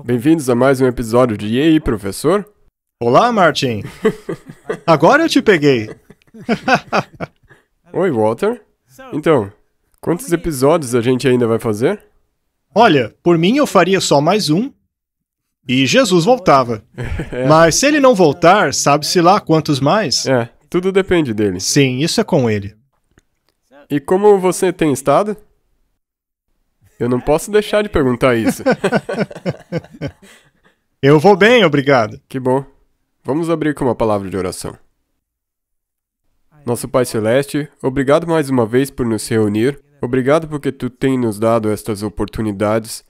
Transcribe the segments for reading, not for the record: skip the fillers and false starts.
Bem-vindos a mais um episódio de E aí, professor? Olá, Martin. Agora eu te peguei. Oi, Walter. Então, quantos episódios a gente ainda vai fazer? Olha, por mim eu faria só mais um e Jesus voltava. Mas se ele não voltar, sabe-se lá quantos mais? Tudo depende dele. Sim, isso é com ele. E como você tem estado? Eu não posso deixar de perguntar isso. Eu vou bem, obrigado. Que bom. Vamos abrir com uma palavra de oração. Nosso Pai Celeste, obrigado mais uma vez por nos reunir. Obrigado porque Tu tem nos dado estas oportunidades.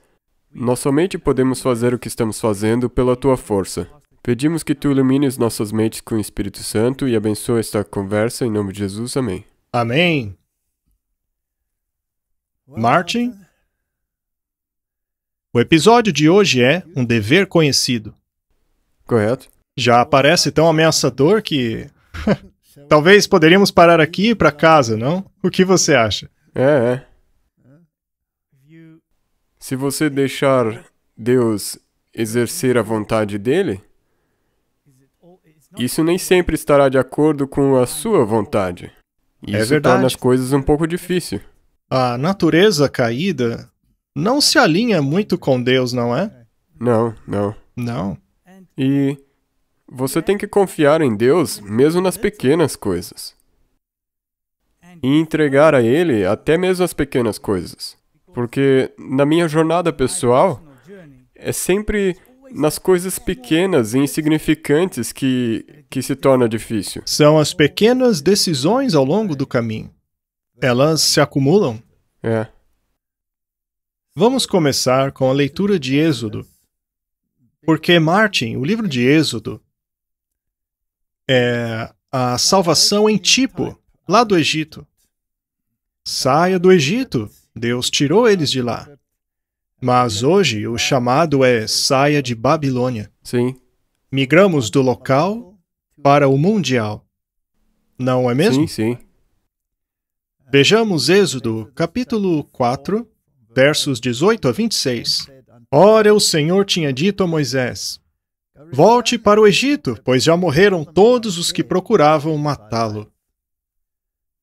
Nós somente podemos fazer o que estamos fazendo pela Tua força. Pedimos que Tu ilumines nossas mentes com o Espírito Santo e abençoe esta conversa em nome de Jesus. Amém. Amém. Martin? O episódio de hoje é um dever conhecido. Correto? Já parece tão ameaçador que... Talvez poderíamos parar aqui e ir para casa, não? O que você acha? É. Se você deixar Deus exercer a vontade dele, isso nem sempre estará de acordo com a sua vontade. Isso torna as coisas um pouco difíceis. A natureza caída não se alinha muito com Deus, não é? Não. Não. E você tem que confiar em Deus mesmo nas pequenas coisas. E entregar a Ele até mesmo as pequenas coisas. Porque na minha jornada pessoal, é sempre nas coisas pequenas e insignificantes que se torna difícil. São as pequenas decisões ao longo do caminho. Elas se acumulam. Vamos começar com a leitura de Êxodo. Porque, Martin, o livro de Êxodo é a salvação em tipo, lá do Egito. Saia do Egito, Deus tirou eles de lá. Mas hoje o chamado é saia de Babilônia. Sim. Migramos do local para o mundial. Não é mesmo? Sim. Vejamos Êxodo, capítulo 4, versos 18 a 26. Ora, o Senhor tinha dito a Moisés: volte para o Egito, pois já morreram todos os que procuravam matá-lo.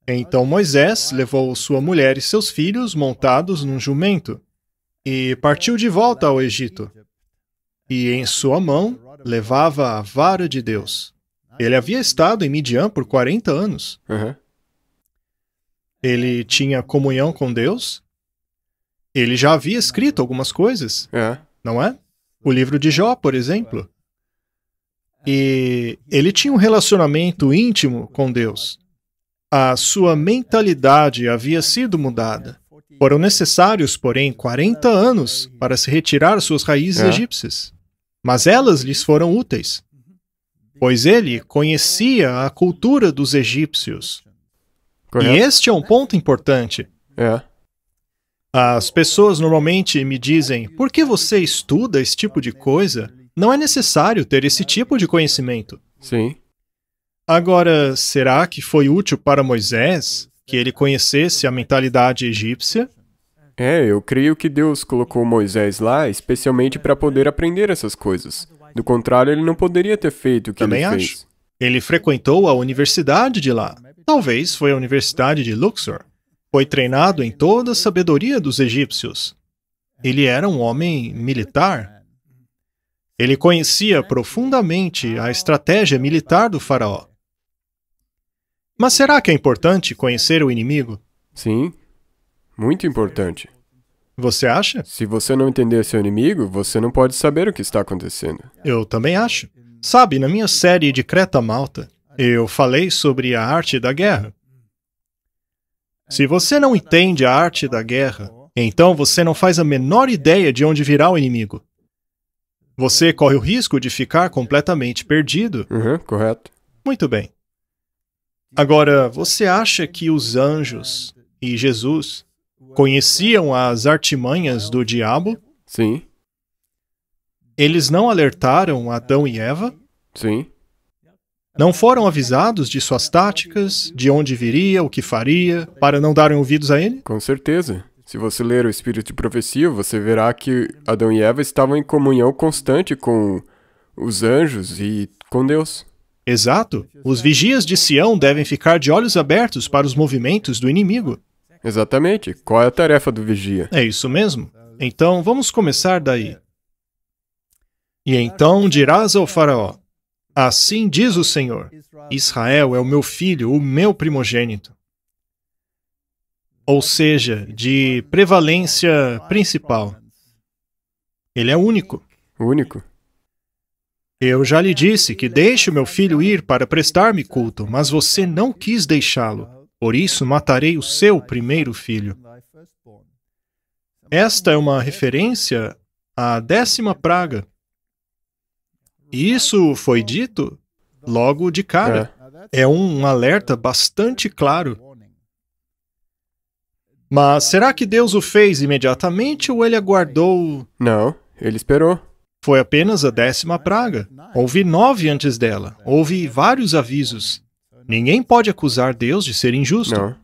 Então Moisés levou sua mulher e seus filhos montados num jumento e partiu de volta ao Egito. E em sua mão levava a vara de Deus. Ele havia estado em Midian por 40 anos. Ele tinha comunhão com Deus. Ele já havia escrito algumas coisas, não é? O livro de Jó, por exemplo. E ele tinha um relacionamento íntimo com Deus. A sua mentalidade havia sido mudada. Foram necessários, porém, 40 anos para se retirar suas raízes egípcias. Mas elas lhes foram úteis, pois ele conhecia a cultura dos egípcios. Correto. E este é um ponto importante. As pessoas normalmente me dizem: por que você estuda esse tipo de coisa? Não é necessário ter esse tipo de conhecimento. Sim. Agora, será que foi útil para Moisés que ele conhecesse a mentalidade egípcia? Eu creio que Deus colocou Moisés lá especialmente para poder aprender essas coisas. Do contrário, ele não poderia ter feito o que ele fez. Acho. Ele frequentou a universidade de lá. Talvez foi a Universidade de Luxor. Foi treinado em toda a sabedoria dos egípcios. Ele era um homem militar. Ele conhecia profundamente a estratégia militar do faraó. Mas será que é importante conhecer o inimigo? Sim, muito importante. Você acha? Se você não entender seu inimigo, você não pode saber o que está acontecendo. Eu também acho. Sabe, na minha série de Creta Malta, eu falei sobre a arte da guerra. Se você não entende a arte da guerra, então você não faz a menor ideia de onde virá o inimigo. Você corre o risco de ficar completamente perdido. Correto. Muito bem. Agora, você acha que os anjos e Jesus conheciam as artimanhas do diabo? Sim. Eles não alertaram Adão e Eva? Sim. Não foram avisados de suas táticas, de onde viria, o que faria, para não darem ouvidos a ele? Com certeza. Se você ler o Espírito de Profecia, você verá que Adão e Eva estavam em comunhão constante com os anjos e com Deus. Exato. Os vigias de Sião devem ficar de olhos abertos para os movimentos do inimigo. Exatamente. Qual é a tarefa do vigia? É isso mesmo. Então, vamos começar daí. E então dirás ao faraó, assim diz o Senhor, Israel é o meu filho, o meu primogênito. Ou seja, de prevalência principal. Ele é único. Único. Eu já lhe disse que deixe o meu filho ir para prestar-me culto, mas você não quis deixá-lo. Por isso matarei o seu primeiro filho. Esta é uma referência à 10ª praga. E isso foi dito logo de cara. É um alerta bastante claro. Mas será que Deus o fez imediatamente ou ele aguardou? Não, ele esperou. Foi apenas a 10ª praga. Houve 9 antes dela. Houve vários avisos. Ninguém pode acusar Deus de ser injusto. Não.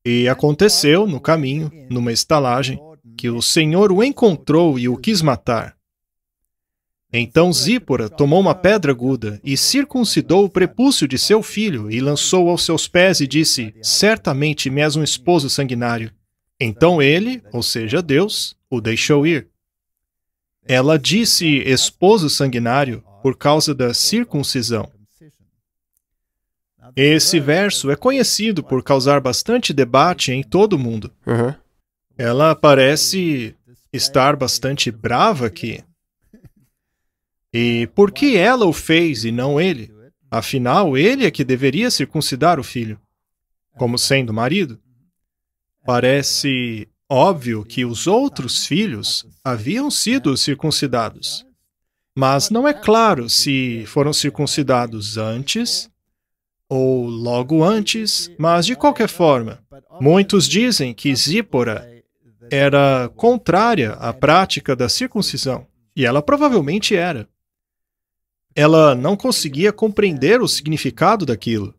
E aconteceu no caminho, numa estalagem, que o Senhor o encontrou e o quis matar. Então Zípora tomou uma pedra aguda e circuncidou o prepúcio de seu filho e lançou aos seus pés e disse, certamente me és um esposo sanguinário. Então ele, ou seja, Deus, o deixou ir. Ela disse esposo sanguinário por causa da circuncisão. Esse verso é conhecido por causar bastante debate em todo o mundo. Uhum. Ela parece estar bastante brava aqui. E por que ela o fez e não ele? Afinal, ele é que deveria circuncidar o filho, como sendo marido. Parece óbvio que os outros filhos haviam sido circuncidados. Mas não é claro se foram circuncidados antes ou logo antes, mas de qualquer forma, muitos dizem que Zípora era contrária à prática da circuncisão, e ela provavelmente era. Ela não conseguia compreender o significado daquilo.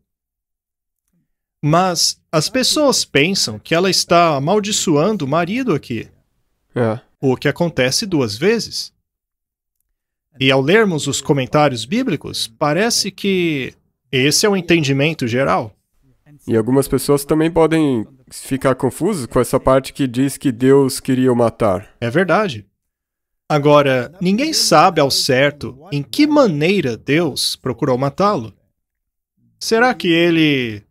Mas as pessoas pensam que ela está amaldiçoando o marido aqui, o que acontece 2 vezes. E ao lermos os comentários bíblicos, parece que esse é o entendimento geral. E algumas pessoas também podem ficar confusas com essa parte que diz que Deus queria o matar. É verdade. Agora, ninguém sabe ao certo em que maneira Deus procurou matá-lo. Será que ele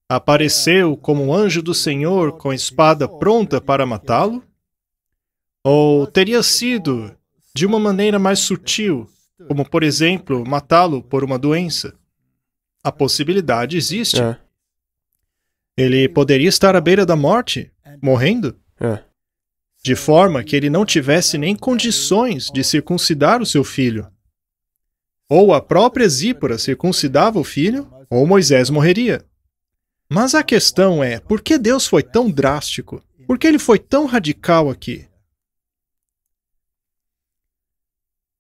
apareceu como um anjo do Senhor com a espada pronta para matá-lo? Ou teria sido de uma maneira mais sutil, como, por exemplo, matá-lo por uma doença? A possibilidade existe. Ele poderia estar à beira da morte, morrendo, de forma que ele não tivesse nem condições de circuncidar o seu filho. Ou a própria Zípora circuncidava o filho, ou Moisés morreria. Mas a questão é, por que Deus foi tão drástico? Por que ele foi tão radical aqui?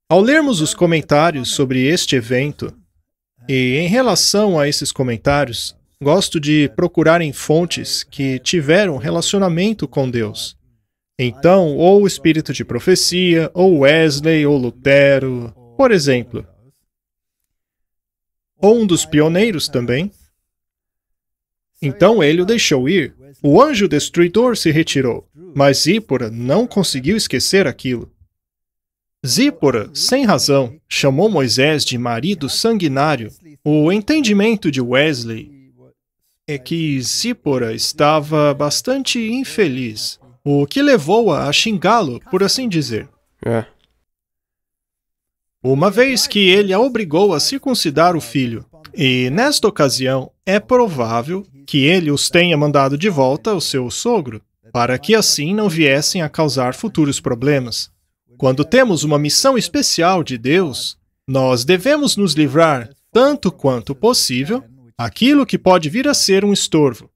Ao lermos os comentários sobre este evento, e em relação a esses comentários, gosto de procurar em fontes que tiveram relacionamento com Deus. Então, ou o Espírito de Profecia, ou Wesley, ou Lutero, por exemplo. Ou um dos pioneiros também. Então ele o deixou ir. O anjo destruidor se retirou, mas Zípora não conseguiu esquecer aquilo. Zípora, sem razão, chamou Moisés de marido sanguinário. O entendimento de Wesley é que Zípora estava bastante infeliz, o que levou-a a xingá-lo, por assim dizer. Uma vez que ele a obrigou a circuncidar o filho, e nesta ocasião é provável que ele os tenha mandado de volta ao seu sogro, para que assim não viessem a causar futuros problemas. Quando temos uma missão especial de Deus, nós devemos nos livrar, tanto quanto possível, aquilo que pode vir a ser um estorvo.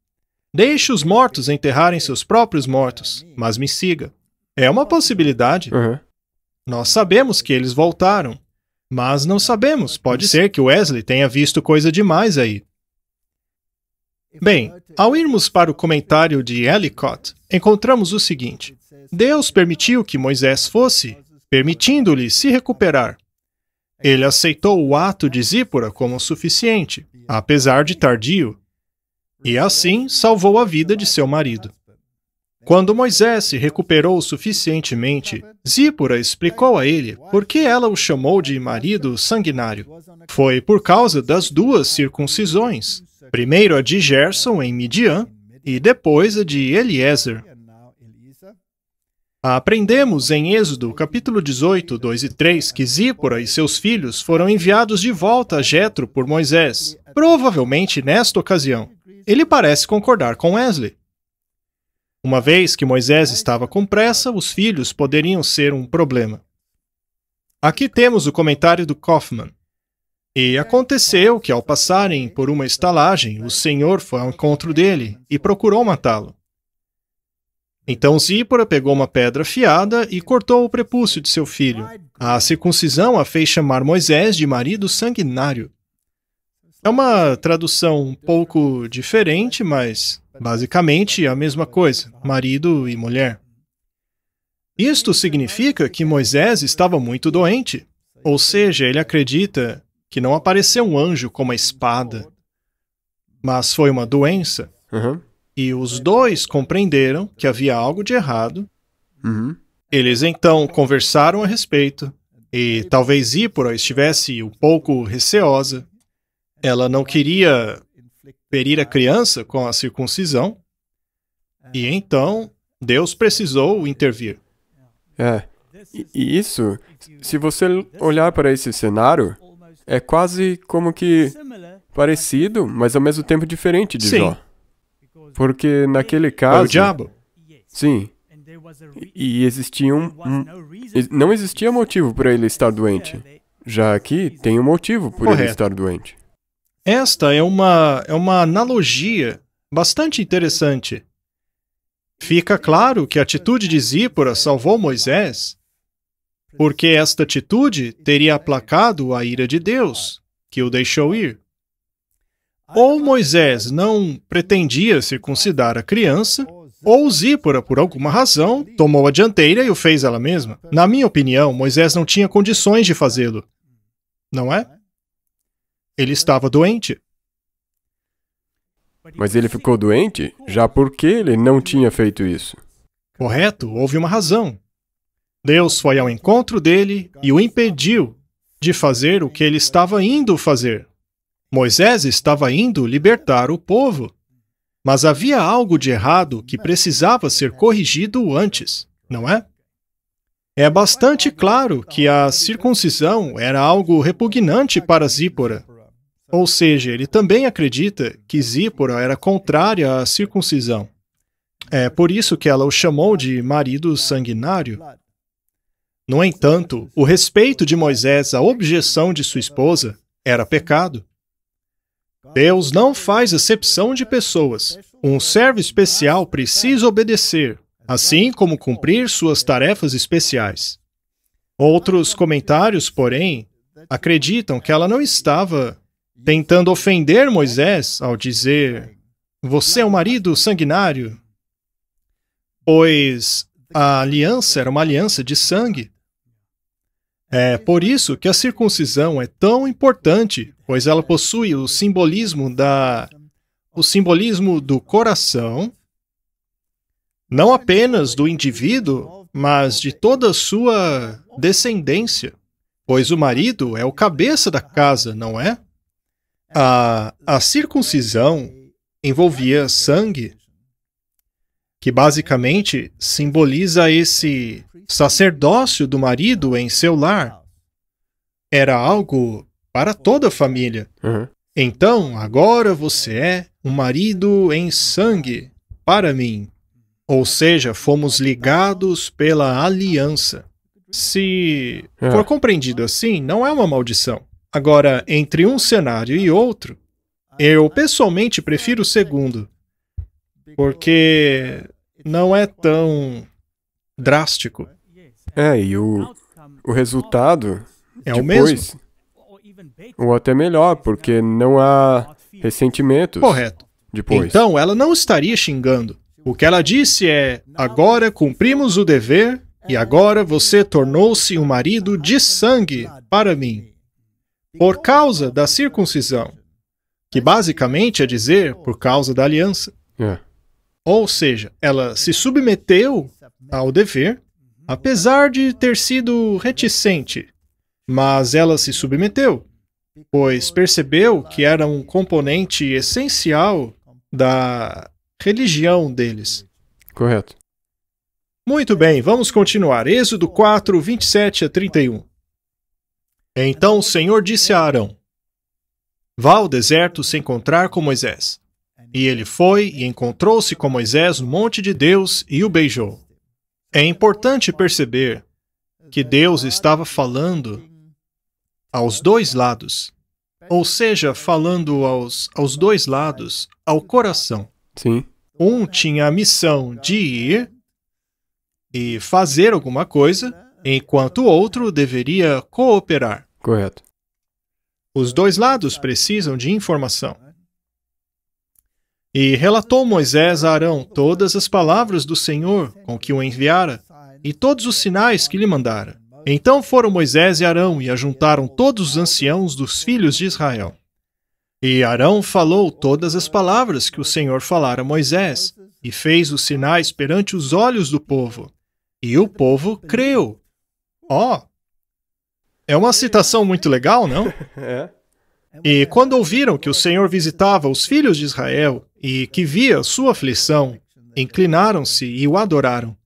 Deixe os mortos enterrarem seus próprios mortos, mas me siga. É uma possibilidade. Nós sabemos que eles voltaram, mas não sabemos. Pode ser que Wesley tenha visto coisa demais aí. Bem, ao irmos para o comentário de Ellicott, encontramos o seguinte: Deus permitiu que Moisés fosse, permitindo-lhe se recuperar. Ele aceitou o ato de Zípora como suficiente, apesar de tardio, e assim salvou a vida de seu marido. Quando Moisés se recuperou suficientemente, Zípora explicou a ele por que ela o chamou de marido sanguinário. Foi por causa das duas circuncisões, primeiro a de Gerson em Midian e depois a de Eliezer. Aprendemos em Êxodo, capítulo 18, 2 e 3, que Zípora e seus filhos foram enviados de volta a Jetro por Moisés, provavelmente nesta ocasião. Ele parece concordar com Wesley. Uma vez que Moisés estava com pressa, os filhos poderiam ser um problema. Aqui temos o comentário do Kaufman. E aconteceu que, ao passarem por uma estalagem, o Senhor foi ao encontro dele e procurou matá-lo. Então Zípora pegou uma pedra afiada e cortou o prepúcio de seu filho. A circuncisão a fez chamar Moisés de marido sanguinário. É uma tradução um pouco diferente, mas basicamente a mesma coisa, marido e mulher. Isto significa que Moisés estava muito doente, ou seja, ele acredita que não apareceu um anjo com uma espada, mas foi uma doença. E os dois compreenderam que havia algo de errado. Eles então conversaram a respeito, e talvez Zípora estivesse um pouco receosa. Ela não queria ferir a criança com a circuncisão, e então Deus precisou intervir. E isso, se você olhar para esse cenário, é quase como que parecido, mas ao mesmo tempo diferente de Jó. Porque naquele caso... Foi o diabo. Sim. E existia não existia motivo para ele estar doente. Já aqui tem um motivo por ele estar doente. Esta é uma analogia bastante interessante. Fica claro que a atitude de Zípora salvou Moisés, porque esta atitude teria aplacado a ira de Deus, que o deixou ir. Ou Moisés não pretendia circuncidar a criança, ou Zípora, por alguma razão, tomou a dianteira e o fez ela mesma. Na minha opinião, Moisés não tinha condições de fazê-lo. Não é? Ele estava doente. Mas ele ficou doente já porque ele não tinha feito isso. Correto, houve uma razão. Deus foi ao encontro dele e o impediu de fazer o que ele estava indo fazer. Moisés estava indo libertar o povo, mas havia algo de errado que precisava ser corrigido antes, não é? É bastante claro que a circuncisão era algo repugnante para Zípora. Ou seja, ele também acredita que Zípora era contrária à circuncisão. É por isso que ela o chamou de marido sanguinário. No entanto, o respeito de Moisés à objeção de sua esposa era pecado. Deus não faz acepção de pessoas. Um servo especial precisa obedecer, assim como cumprir suas tarefas especiais. Outros comentários, porém, acreditam que ela não estava tentando ofender Moisés ao dizer: "Você é um marido sanguinário", pois a aliança era uma aliança de sangue. É por isso que a circuncisão é tão importante, pois ela possui o simbolismo do coração, não apenas do indivíduo, mas de toda a sua descendência, pois o marido é o cabeça da casa, não é? A circuncisão envolvia sangue, que basicamente simboliza esse sacerdócio do marido em seu lar. Era algo para toda a família. Então, agora você é um marido em sangue para mim. Ou seja, fomos ligados pela aliança. Se for compreendido assim, não é uma maldição. Agora, entre um cenário e outro, eu pessoalmente prefiro o segundo, porque não é tão drástico. E o resultado é o mesmo. Ou até melhor, porque não há ressentimentos. Correto. depois. Então, ela não estaria xingando. O que ela disse é: agora cumprimos o dever e agora você tornou-se um marido de sangue para mim, por causa da circuncisão, que basicamente é dizer, por causa da aliança. É, Ou seja, ela se submeteu ao dever, apesar de ter sido reticente, mas ela se submeteu, pois percebeu que era um componente essencial da religião deles. correto. Muito bem, vamos continuar. Êxodo 4, 27 a 31. Então o Senhor disse a Arão: vá ao deserto se encontrar com Moisés. E ele foi e encontrou-se com Moisés no monte de Deus e o beijou. É importante perceber que Deus estava falando aos dois lados, ou seja, falando aos dois lados, ao coração. Sim, Um tinha a missão de ir e fazer alguma coisa, enquanto o outro deveria cooperar. correto. Os dois lados precisam de informação. E relatou Moisés a Arão todas as palavras do Senhor com que o enviara e todos os sinais que lhe mandara. Então foram Moisés e Arão e ajuntaram todos os anciãos dos filhos de Israel. E Arão falou todas as palavras que o Senhor falara a Moisés e fez os sinais perante os olhos do povo. E o povo creu. É uma citação muito legal, não? É, E quando ouviram que o Senhor visitava os filhos de Israel e que via sua aflição, inclinaram-se e o adoraram.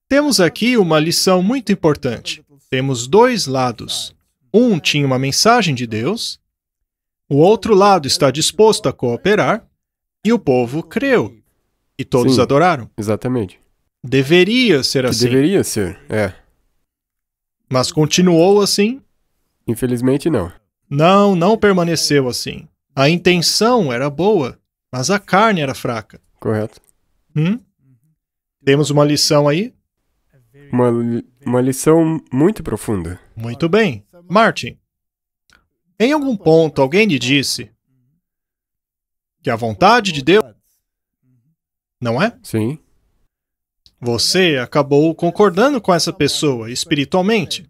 Temos aqui uma lição muito importante. Temos dois lados. Um tinha uma mensagem de Deus, o outro lado está disposto a cooperar, e o povo creu. E todos Sim. adoraram. exatamente. Deveria ser Que assim, deveria ser, mas continuou assim? Infelizmente não. Não permaneceu assim. A intenção era boa, mas a carne era fraca. Correto. Temos uma lição aí? Uma lição muito profunda. Muito bem. Martin, em algum ponto alguém lhe disse que a vontade de Deus, não é? Sim, Você acabou concordando com essa pessoa espiritualmente.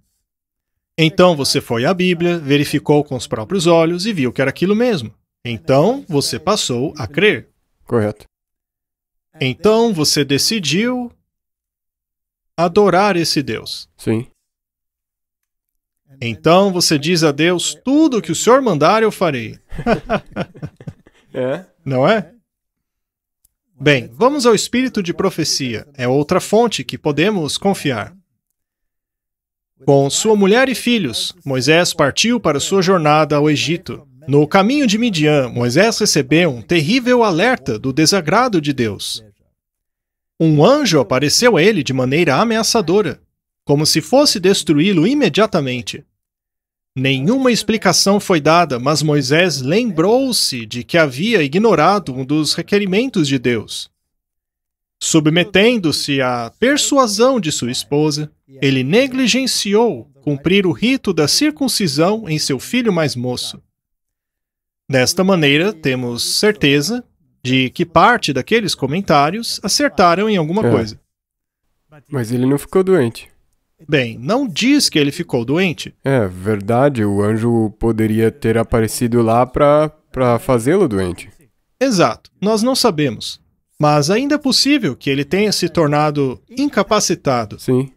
Então você foi à Bíblia, verificou com os próprios olhos e viu que era aquilo mesmo. Então você passou a crer. correto. Então você decidiu adorar esse Deus. Sim, Então você diz a Deus: tudo o que o Senhor mandar eu farei. Não é? Bem, vamos ao espírito de profecia. É outra fonte que podemos confiar. Com sua mulher e filhos, Moisés partiu para sua jornada ao Egito. No caminho de Midian, Moisés recebeu um terrível alerta do desagrado de Deus. Um anjo apareceu a ele de maneira ameaçadora, como se fosse destruí-lo imediatamente. Nenhuma explicação foi dada, mas Moisés lembrou-se de que havia ignorado um dos requerimentos de Deus. Submetendo-se à persuasão de sua esposa, ele negligenciou cumprir o rito da circuncisão em seu filho mais moço. Desta maneira, temos certeza de que parte daqueles comentários acertaram em alguma coisa. mas ele não ficou doente. Bem, não diz que ele ficou doente. É verdade, o anjo poderia ter aparecido lá para fazê-lo doente. Exato, nós não sabemos. Mas ainda é possível que ele tenha se tornado incapacitado Sim,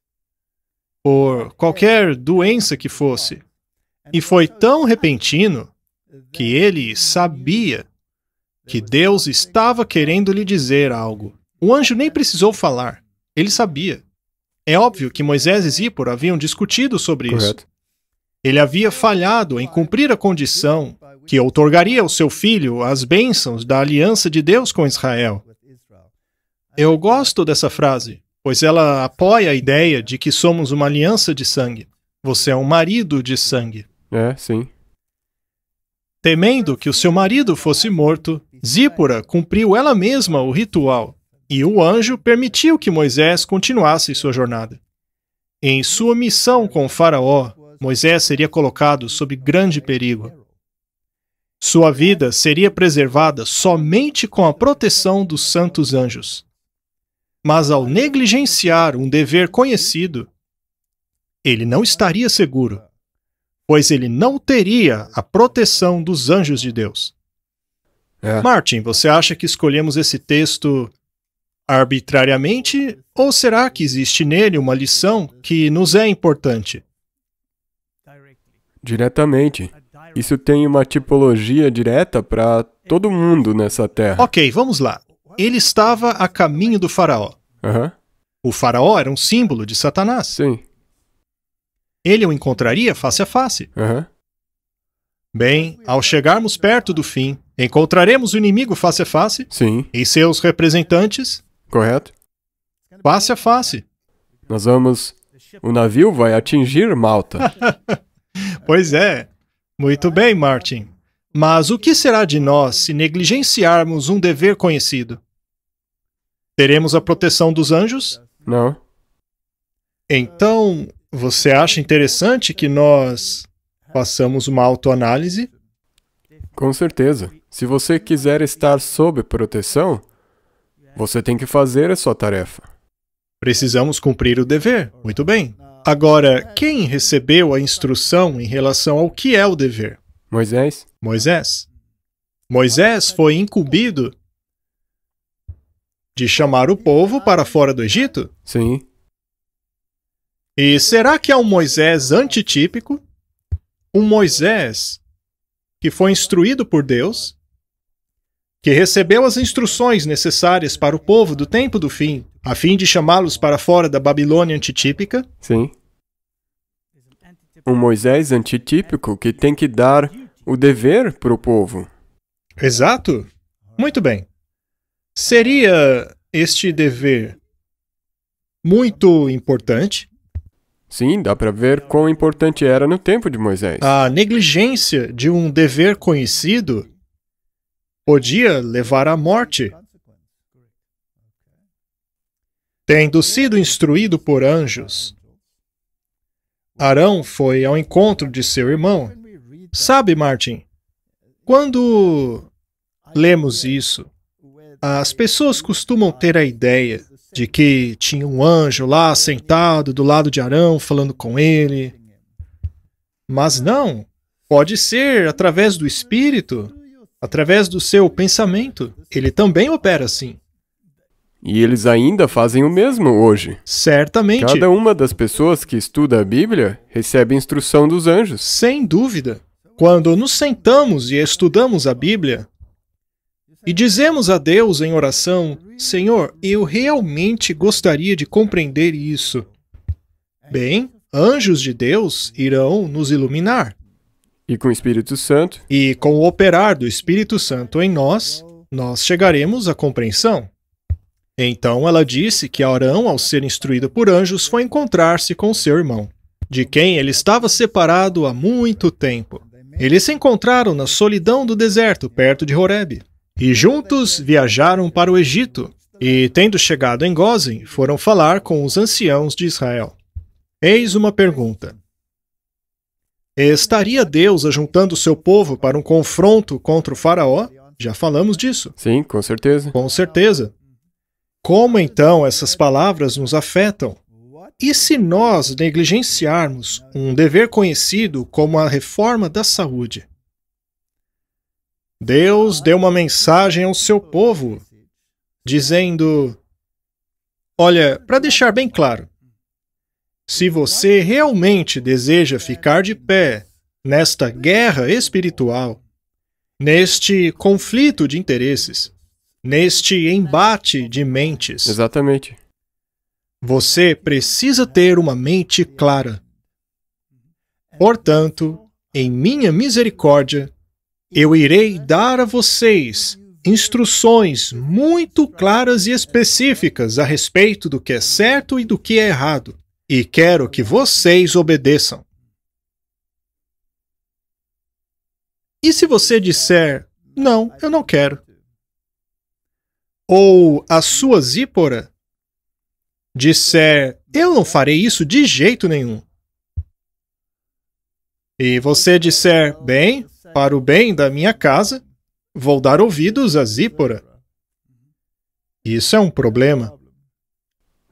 por qualquer doença que fosse. E foi tão repentino que ele sabia que Deus estava querendo lhe dizer algo. O anjo nem precisou falar, ele sabia. É óbvio que Moisés e Zípora haviam discutido sobre isso. correto. Ele havia falhado em cumprir a condição que outorgaria ao seu filho as bênçãos da aliança de Deus com Israel. Eu gosto dessa frase, pois ela apoia a ideia de que somos uma aliança de sangue. Você é um marido de sangue. Sim. Temendo que o seu marido fosse morto, Zípora cumpriu ela mesma o ritual, e o anjo permitiu que Moisés continuasse sua jornada. Em sua missão com o faraó, Moisés seria colocado sob grande perigo. Sua vida seria preservada somente com a proteção dos santos anjos. Mas ao negligenciar um dever conhecido, ele não estaria seguro, pois ele não teria a proteção dos anjos de Deus. Martin, você acha que escolhemos esse texto arbitrariamente, ou será que existe nele uma lição que nos é importante? Diretamente. Isso tem uma tipologia direta para todo mundo nessa terra. Ok, vamos lá. Ele estava a caminho do faraó. O faraó era um símbolo de Satanás. Sim. Ele o encontraria face a face. Bem, ao chegarmos perto do fim, encontraremos o inimigo face a face. Sim. E seus representantes. Correto? Face a face. O navio vai atingir Malta. Pois é. Muito bem, Martin. Mas o que será de nós se negligenciarmos um dever conhecido? Teremos a proteção dos anjos? Não. Então, você acha interessante que nós façamos uma autoanálise? Com certeza. Se você quiser estar sob proteção, você tem que fazer a sua tarefa. Precisamos cumprir o dever. Muito bem. Agora, quem recebeu a instrução em relação ao que é o dever? Moisés? Moisés. Moisés foi incumbido de chamar o povo para fora do Egito? Sim. E será que é um Moisés antitípico? Um Moisés que foi instruído por Deus, que recebeu as instruções necessárias para o povo do tempo do fim, a fim de chamá-los para fora da Babilônia antitípica? Sim. Um Moisés antitípico que tem que dar o dever para o povo. Exato. Muito bem. Seria este dever muito importante? Sim, dá para ver quão importante era no tempo de Moisés. A negligência de um dever conhecido podia levar à morte. Tendo sido instruído por anjos, Arão foi ao encontro de seu irmão. Sabe, Martin, quando lemos isso, as pessoas costumam ter a ideia de que tinha um anjo lá sentado do lado de Arão falando com ele. Mas não, pode ser através do Espírito, através do seu pensamento. Ele também opera assim. E eles ainda fazem o mesmo hoje. Certamente. Cada uma das pessoas que estuda a Bíblia recebe instrução dos anjos. Sem dúvida. Quando nos sentamos e estudamos a Bíblia e dizemos a Deus em oração, Senhor, eu realmente gostaria de compreender isso. Bem, anjos de Deus irão nos iluminar. E com o Espírito Santo. E com o operar do Espírito Santo em nós, nós chegaremos à compreensão. Então ela disse que Arão, ao ser instruído por anjos, foi encontrar-se com seu irmão, de quem ele estava separado há muito tempo. Eles se encontraram na solidão do deserto, perto de Horebe. E juntos viajaram para o Egito, e, tendo chegado em Gósen, foram falar com os anciãos de Israel. Eis uma pergunta. Estaria Deus ajuntando seu povo para um confronto contra o faraó? Já falamos disso. Sim, com certeza. Com certeza. Como então essas palavras nos afetam? E se nós negligenciarmos um dever conhecido como a reforma da saúde? Deus deu uma mensagem ao seu povo, dizendo: olha, para deixar bem claro, se você realmente deseja ficar de pé nesta guerra espiritual, neste conflito de interesses, neste embate de mentes, Exatamente. você precisa ter uma mente clara. Portanto, em minha misericórdia, eu irei dar a vocês instruções muito claras e específicas a respeito do que é certo e do que é errado, e quero que vocês obedeçam. E se você disser, não, eu não quero? Ou a sua Zípora disser, eu não farei isso de jeito nenhum. E você disser, bem, para o bem da minha casa, vou dar ouvidos a Zípora. Isso é um problema.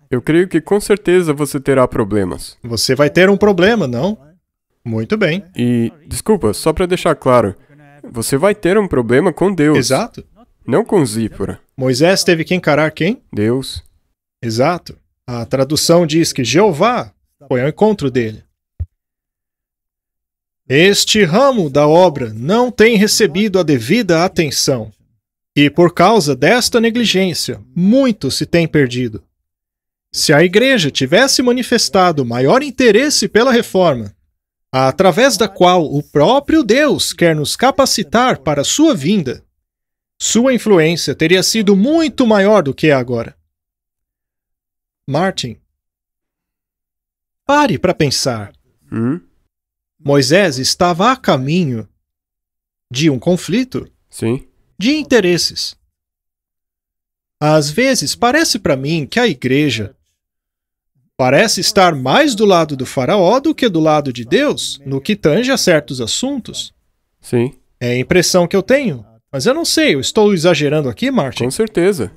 Eu creio que com certeza você terá problemas. Você vai ter um problema, não? Muito bem. E, desculpa, só para deixar claro, você vai ter um problema com Deus. Exato. Não com Zípora. Moisés teve que encarar quem? Deus. Exato. A tradução diz que Jeová foi ao encontro dele. Este ramo da obra não tem recebido a devida atenção. E por causa desta negligência, muito se tem perdido. Se a igreja tivesse manifestado maior interesse pela reforma, através da qual o próprio Deus quer nos capacitar para a sua vinda, sua influência teria sido muito maior do que é agora. Martin, pare para pensar. Moisés estava a caminho de um conflito Sim. de interesses. Às vezes, parece para mim que a igreja parece estar mais do lado do faraó do que do lado de Deus, no que tange a certos assuntos. Sim. É a impressão que eu tenho. Mas eu não sei, eu estou exagerando aqui, Martin? Com certeza.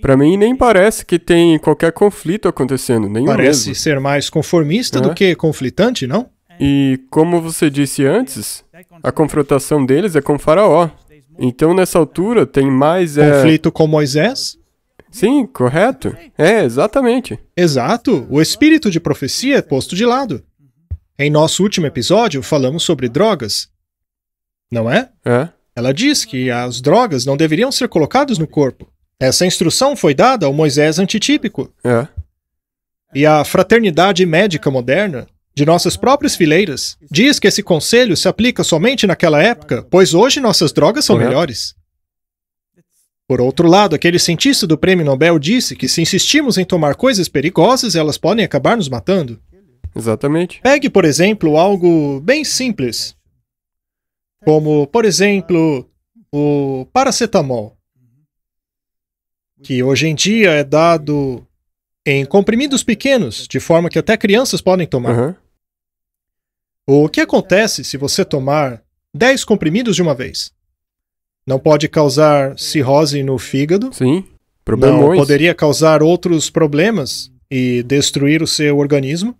Para mim, nem parece que tem qualquer conflito acontecendo, nenhum Parece mesmo. ser mais conformista do que conflitante, não? E, como você disse antes, a confrontação deles é com Faraó. Então, nessa altura, tem mais... Conflito com Moisés? Sim, correto. É, exatamente. Exato. O espírito de profecia é posto de lado. Em nosso último episódio, falamos sobre drogas. Não é? É. Ela diz que as drogas não deveriam ser colocadas no corpo. Essa instrução foi dada ao Moisés antitípico. É. E a fraternidade médica moderna, de nossas próprias fileiras, diz que esse conselho se aplica somente naquela época, pois hoje nossas drogas são melhores. Por outro lado, aquele cientista do Prêmio Nobel disse que se insistimos em tomar coisas perigosas, elas podem acabar nos matando. Exatamente. Pegue, por exemplo, algo bem simples, como, por exemplo, o paracetamol, que hoje em dia é dado em comprimidos pequenos, de forma que até crianças podem tomar. O que acontece se você tomar 10 comprimidos de uma vez? Não pode causar cirrose no fígado. Sim, problemões. Não poderia causar outros problemas e destruir o seu organismo.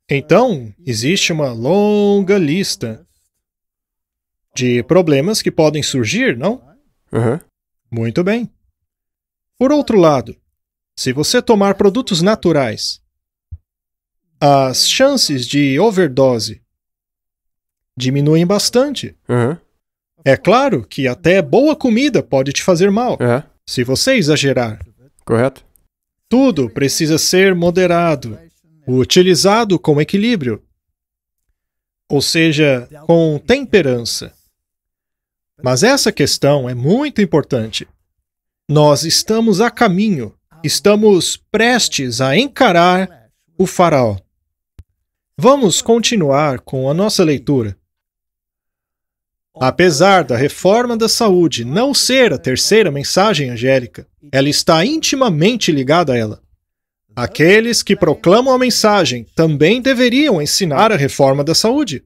Então, existe uma longa lista de problemas que podem surgir, não? Muito bem. Por outro lado, se você tomar produtos naturais, as chances de overdose diminuem bastante. É claro que até boa comida pode te fazer mal, se você exagerar. Correto. Tudo precisa ser moderado, utilizado com equilíbrio, ou seja, com temperança. Mas essa questão é muito importante. Nós estamos a caminho, estamos prestes a encarar o faraó. Vamos continuar com a nossa leitura. Apesar da reforma da saúde não ser a terceira mensagem angélica, ela está intimamente ligada a ela. Aqueles que proclamam a mensagem também deveriam ensinar a reforma da saúde.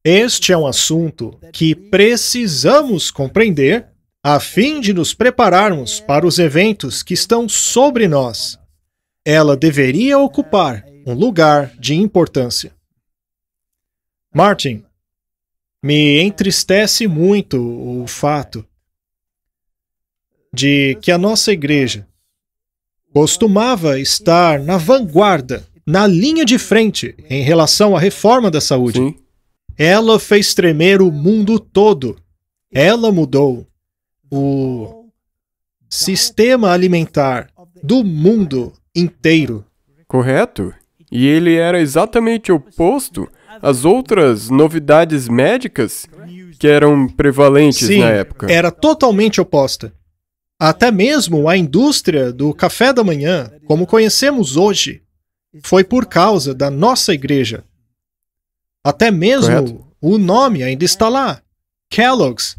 Este é um assunto que precisamos compreender a fim de nos prepararmos para os eventos que estão sobre nós. Ela deveria ocupar um lugar de importância. Martin, me entristece muito o fato de que a nossa igreja costumava estar na vanguarda, na linha de frente em relação à reforma da saúde. Sim. Ela fez tremer o mundo todo. Ela mudou o sistema alimentar do mundo inteiro. Correto. E ele era exatamente oposto às outras novidades médicas que eram prevalentes Sim, na época. era totalmente oposta. Até mesmo a indústria do café da manhã, como conhecemos hoje, foi por causa da nossa igreja. Até mesmo Correto. o nome ainda está lá. Kellogg's,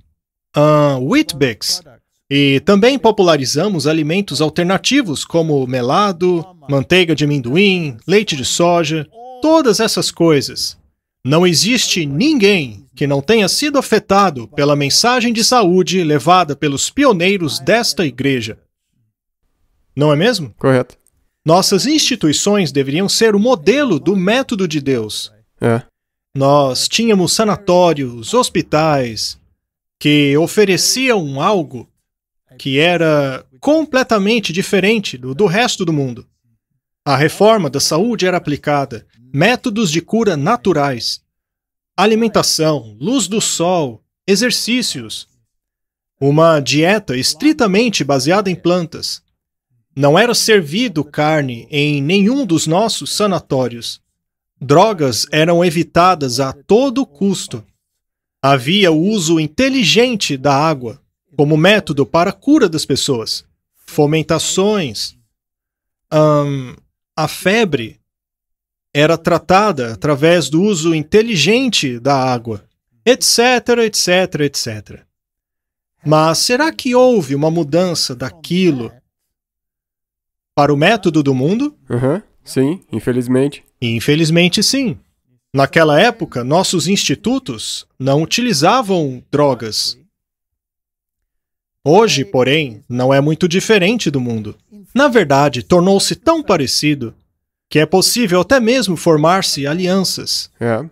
Weet-Bix. E também popularizamos alimentos alternativos como melado, manteiga de amendoim, leite de soja, todas essas coisas. Não existe ninguém que não tenha sido afetado pela mensagem de saúde levada pelos pioneiros desta igreja. Não é mesmo? Correto. Nossas instituições deveriam ser o modelo do método de Deus. É. Nós tínhamos sanatórios, hospitais, que ofereciam algo que era completamente diferente do resto do mundo. A reforma da saúde era aplicada, métodos de cura naturais, alimentação, luz do sol, exercícios, uma dieta estritamente baseada em plantas. Não era servido carne em nenhum dos nossos sanatórios. Drogas eram evitadas a todo custo. Havia o uso inteligente da água como método para a cura das pessoas. Fomentações. A febre era tratada através do uso inteligente da água, etc, etc, etc. Mas será que houve uma mudança daquilo para o método do mundo? Sim, infelizmente. Infelizmente, sim. Naquela época, nossos institutos não utilizavam drogas. Hoje, porém, não é muito diferente do mundo. Na verdade, tornou-se tão parecido que é possível até mesmo formar-se alianças. É.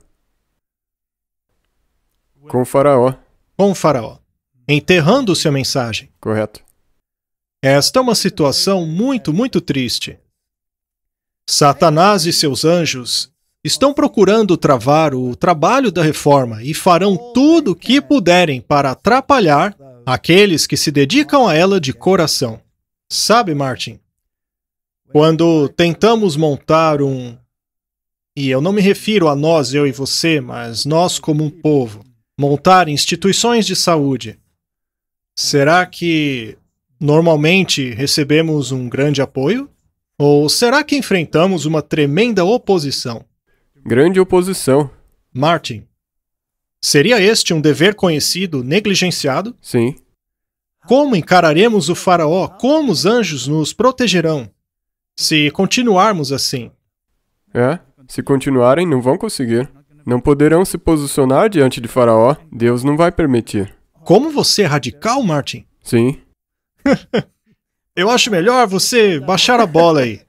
Com o faraó. Com o faraó, enterrando-se a mensagem. Correto. Esta é uma situação muito, muito triste. Satanás e seus anjos estão procurando travar o trabalho da reforma e farão tudo o que puderem para atrapalhar aqueles que se dedicam a ela de coração. Sabe, Martin, quando tentamos montar e eu não me refiro a nós, eu e você, mas nós como um povo, montar instituições de saúde, será que normalmente recebemos um grande apoio? Ou será que enfrentamos uma tremenda oposição? Grande oposição. Martin, seria este um dever conhecido negligenciado? Sim. Como encararemos o faraó? Como os anjos nos protegerão? Se continuarmos assim. É, se continuarem, não vão conseguir. Não poderão se posicionar diante de faraó. Deus não vai permitir. Como você é radical, Martin? Sim. Eu acho melhor você baixar a bola aí.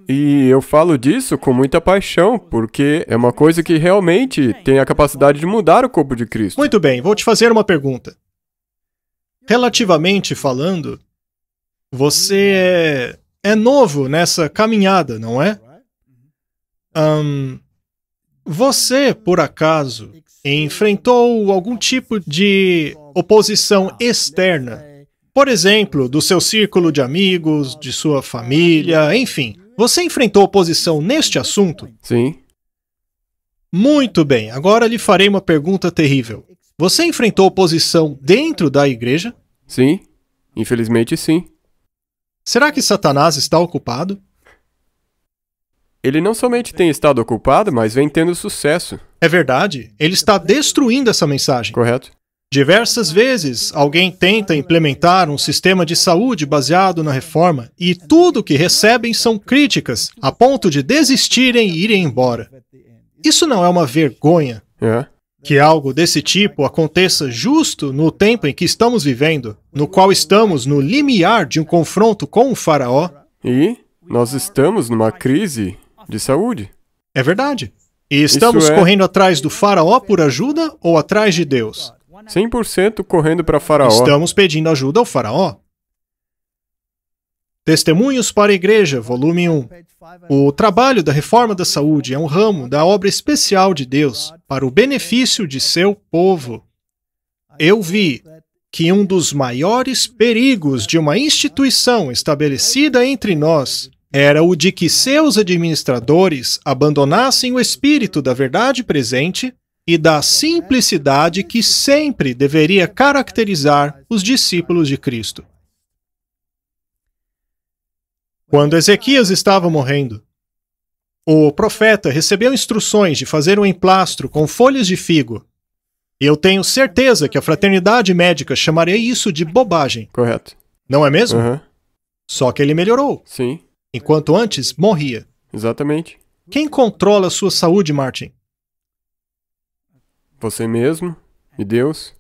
E eu falo disso com muita paixão, porque é uma coisa que realmente tem a capacidade de mudar o corpo de Cristo. Muito bem, vou te fazer uma pergunta. Relativamente falando, você é novo nessa caminhada, não é? Você, por acaso, enfrentou algum tipo de oposição externa? Por exemplo, do seu círculo de amigos, de sua família, enfim. Você enfrentou oposição neste assunto? Sim. Muito bem, agora lhe farei uma pergunta terrível. Você enfrentou oposição dentro da igreja? Sim. Infelizmente, sim. Será que Satanás está ocupado? Ele não somente tem estado ocupado, mas vem tendo sucesso. É verdade, ele está destruindo essa mensagem. Correto? Diversas vezes, alguém tenta implementar um sistema de saúde baseado na reforma e tudo que recebem são críticas, a ponto de desistirem e irem embora. Isso não é uma vergonha? É. Que algo desse tipo aconteça justo no tempo em que estamos vivendo, no qual estamos no limiar de um confronto com o faraó? E nós estamos numa crise de saúde. É verdade. E estamos correndo atrás do faraó por ajuda ou atrás de Deus? 100% correndo para faraó. Estamos pedindo ajuda ao faraó. Testemunhos para a Igreja, volume 1. O trabalho da reforma da saúde é um ramo da obra especial de Deus para o benefício de seu povo. Eu vi que um dos maiores perigos de uma instituição estabelecida entre nós era o de que seus administradores abandonassem o espírito da verdade presente e da simplicidade que sempre deveria caracterizar os discípulos de Cristo. Quando Ezequias estava morrendo, o profeta recebeu instruções de fazer um emplastro com folhas de figo. E eu tenho certeza que a fraternidade médica chamaria isso de bobagem. Correto. Não é mesmo? Uhum. Só que ele melhorou, Sim. enquanto antes morria. Exatamente. Quem controla a sua saúde, Martin? Você mesmo e Deus.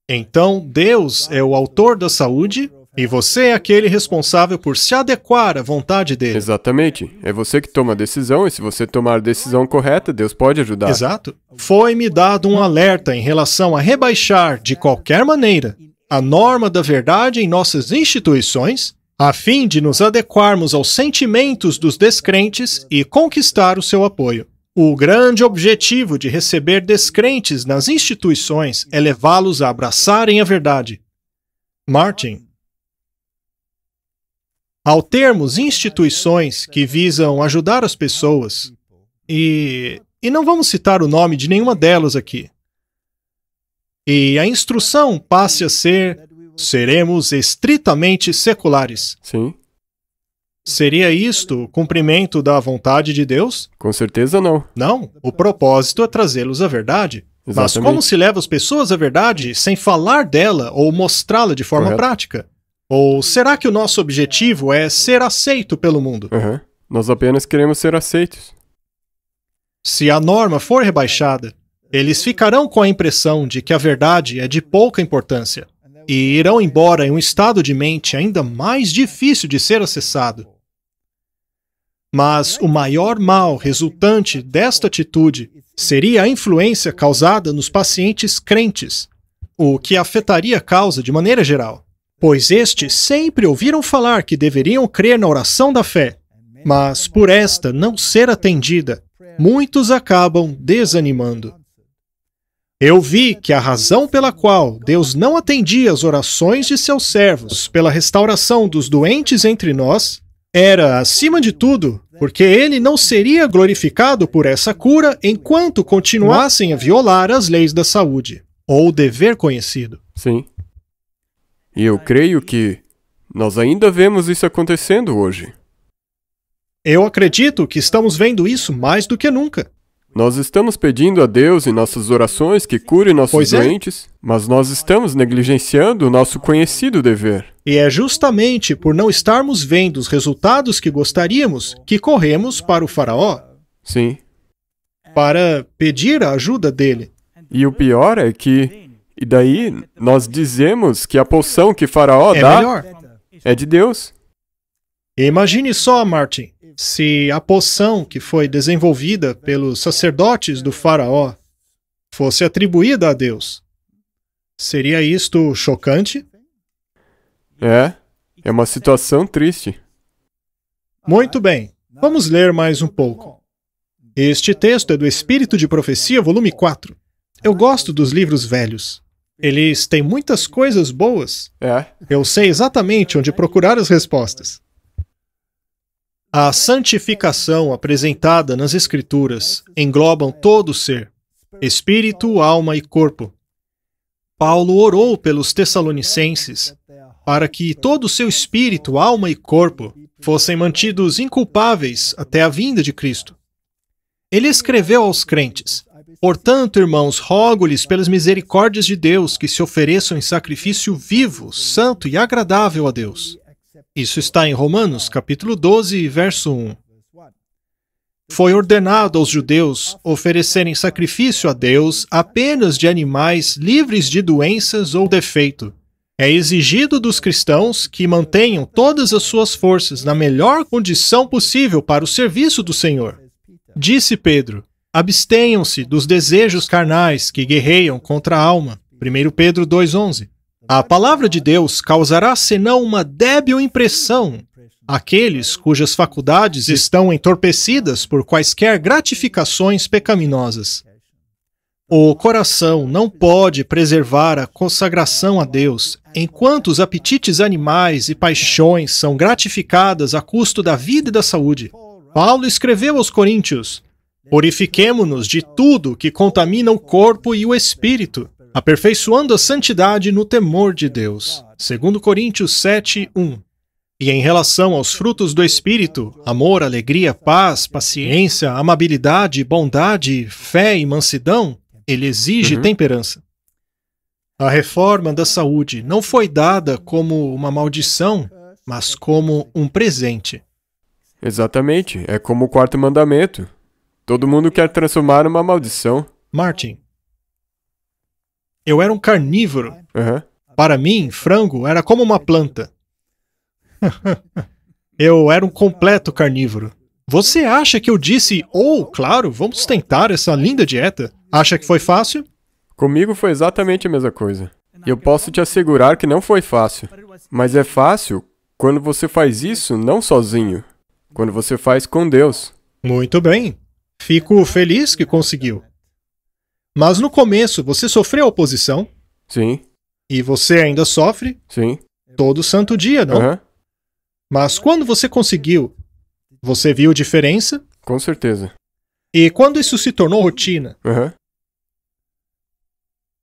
Então, Deus é o autor da saúde e você é aquele responsável por se adequar à vontade dele. Exatamente. É você que toma a decisão, e se você tomar a decisão correta, Deus pode ajudar. Exato. Foi-me dado um alerta em relação a rebaixar, de qualquer maneira, a norma da verdade em nossas instituições, a fim de nos adequarmos aos sentimentos dos descrentes e conquistar o seu apoio. O grande objetivo de receber descrentes nas instituições é levá-los a abraçarem a verdade. Martin. Ao termos instituições que visam ajudar as pessoas, e não vamos citar o nome de nenhuma delas aqui, e a instrução passe a ser: seremos estritamente seculares. Sim. Seria isto o cumprimento da vontade de Deus? Com certeza não. Não, o propósito é trazê-los à verdade. Mas Exatamente. como se leva as pessoas à verdade sem falar dela ou mostrá-la de forma Correto. prática? Ou será que o nosso objetivo é ser aceito pelo mundo? Aham. Nós apenas queremos ser aceitos. Se a norma for rebaixada, eles ficarão com a impressão de que a verdade é de pouca importância e irão embora em um estado de mente ainda mais difícil de ser acessado. Mas o maior mal resultante desta atitude seria a influência causada nos pacientes crentes, o que afetaria a causa de maneira geral, pois estes sempre ouviram falar que deveriam crer na oração da fé, mas por esta não ser atendida, muitos acabam desanimando. Eu vi que a razão pela qual Deus não atendia as orações de seus servos pela restauração dos doentes entre nós era, acima de tudo, porque ele não seria glorificado por essa cura enquanto continuassem a violar as leis da saúde, ou o dever conhecido. Sim. E eu creio que nós ainda vemos isso acontecendo hoje. Eu acredito que estamos vendo isso mais do que nunca. Nós estamos pedindo a Deus em nossas orações que cure nossos Pois é. doentes, mas nós estamos negligenciando o nosso conhecido dever. E é justamente por não estarmos vendo os resultados que gostaríamos que corremos para o faraó, Sim. para pedir a ajuda dele. E o pior é que, e daí nós dizemos que a poção que Faraó É dá melhor. é de Deus. Imagine só, Martin, se a poção que foi desenvolvida pelos sacerdotes do faraó fosse atribuída a Deus. Seria isto chocante? É uma situação triste. Muito bem, vamos ler mais um pouco. Este texto é do Espírito de Profecia, volume 4. Eu gosto dos livros velhos. Eles têm muitas coisas boas. Eu sei exatamente onde procurar as respostas. A santificação apresentada nas Escrituras englobam todo o ser, espírito, alma e corpo. Paulo orou pelos Tessalonicenses para que todo o seu espírito, alma e corpo fossem mantidos inculpáveis até a vinda de Cristo. Ele escreveu aos crentes: portanto, irmãos, rogo-lhes pelas misericórdias de Deus que se ofereçam em sacrifício vivo, santo e agradável a Deus. Isso está em Romanos, capítulo 12, verso 1. Foi ordenado aos judeus oferecerem sacrifício a Deus apenas de animais livres de doenças ou defeito. É exigido dos cristãos que mantenham todas as suas forças na melhor condição possível para o serviço do Senhor. Disse Pedro: abstenham-se dos desejos carnais que guerreiam contra a alma. 1 Pedro 2,11. A palavra de Deus causará senão uma débil impressão àqueles cujas faculdades estão entorpecidas por quaisquer gratificações pecaminosas. O coração não pode preservar a consagração a Deus enquanto os apetites animais e paixões são gratificadas a custo da vida e da saúde. Paulo escreveu aos Coríntios: purifiquemo-nos de tudo que contamina o corpo e o espírito, aperfeiçoando a santidade no temor de Deus. 2 Coríntios 7, 1. E em relação aos frutos do Espírito, amor, alegria, paz, paciência, amabilidade, bondade, fé e mansidão, ele exige temperança. A reforma da saúde não foi dada como uma maldição, mas como um presente. Exatamente, é como o quarto mandamento. Todo mundo quer transformar uma maldição. Martin, Eu era um carnívoro. Aham. Para mim, frango era como uma planta. Eu era um completo carnívoro. Você acha que eu disse, claro, vamos tentar essa linda dieta? Acha que foi fácil? Comigo foi exatamente a mesma coisa. E eu posso te assegurar que não foi fácil. Mas é fácil quando você faz isso não sozinho. Quando você faz com Deus. Muito bem. Fico feliz que conseguiu. Mas no começo você sofreu oposição Sim, e você ainda sofre sim. todo santo dia, não? Aham. Mas quando você conseguiu, você viu diferença? Com certeza. E quando isso se tornou rotina, Aham.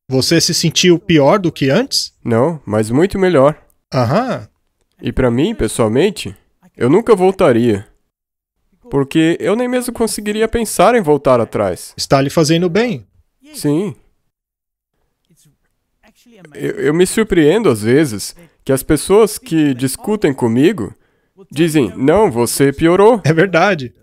você se sentiu pior do que antes? Não, mas muito melhor. Aham. E pra mim, pessoalmente, eu nunca voltaria. Porque eu nem mesmo conseguiria pensar em voltar atrás. Está lhe fazendo bem. Sim. Eu me surpreendo às vezes que as pessoas que discutem comigo dizem, não, você piorou. É verdade.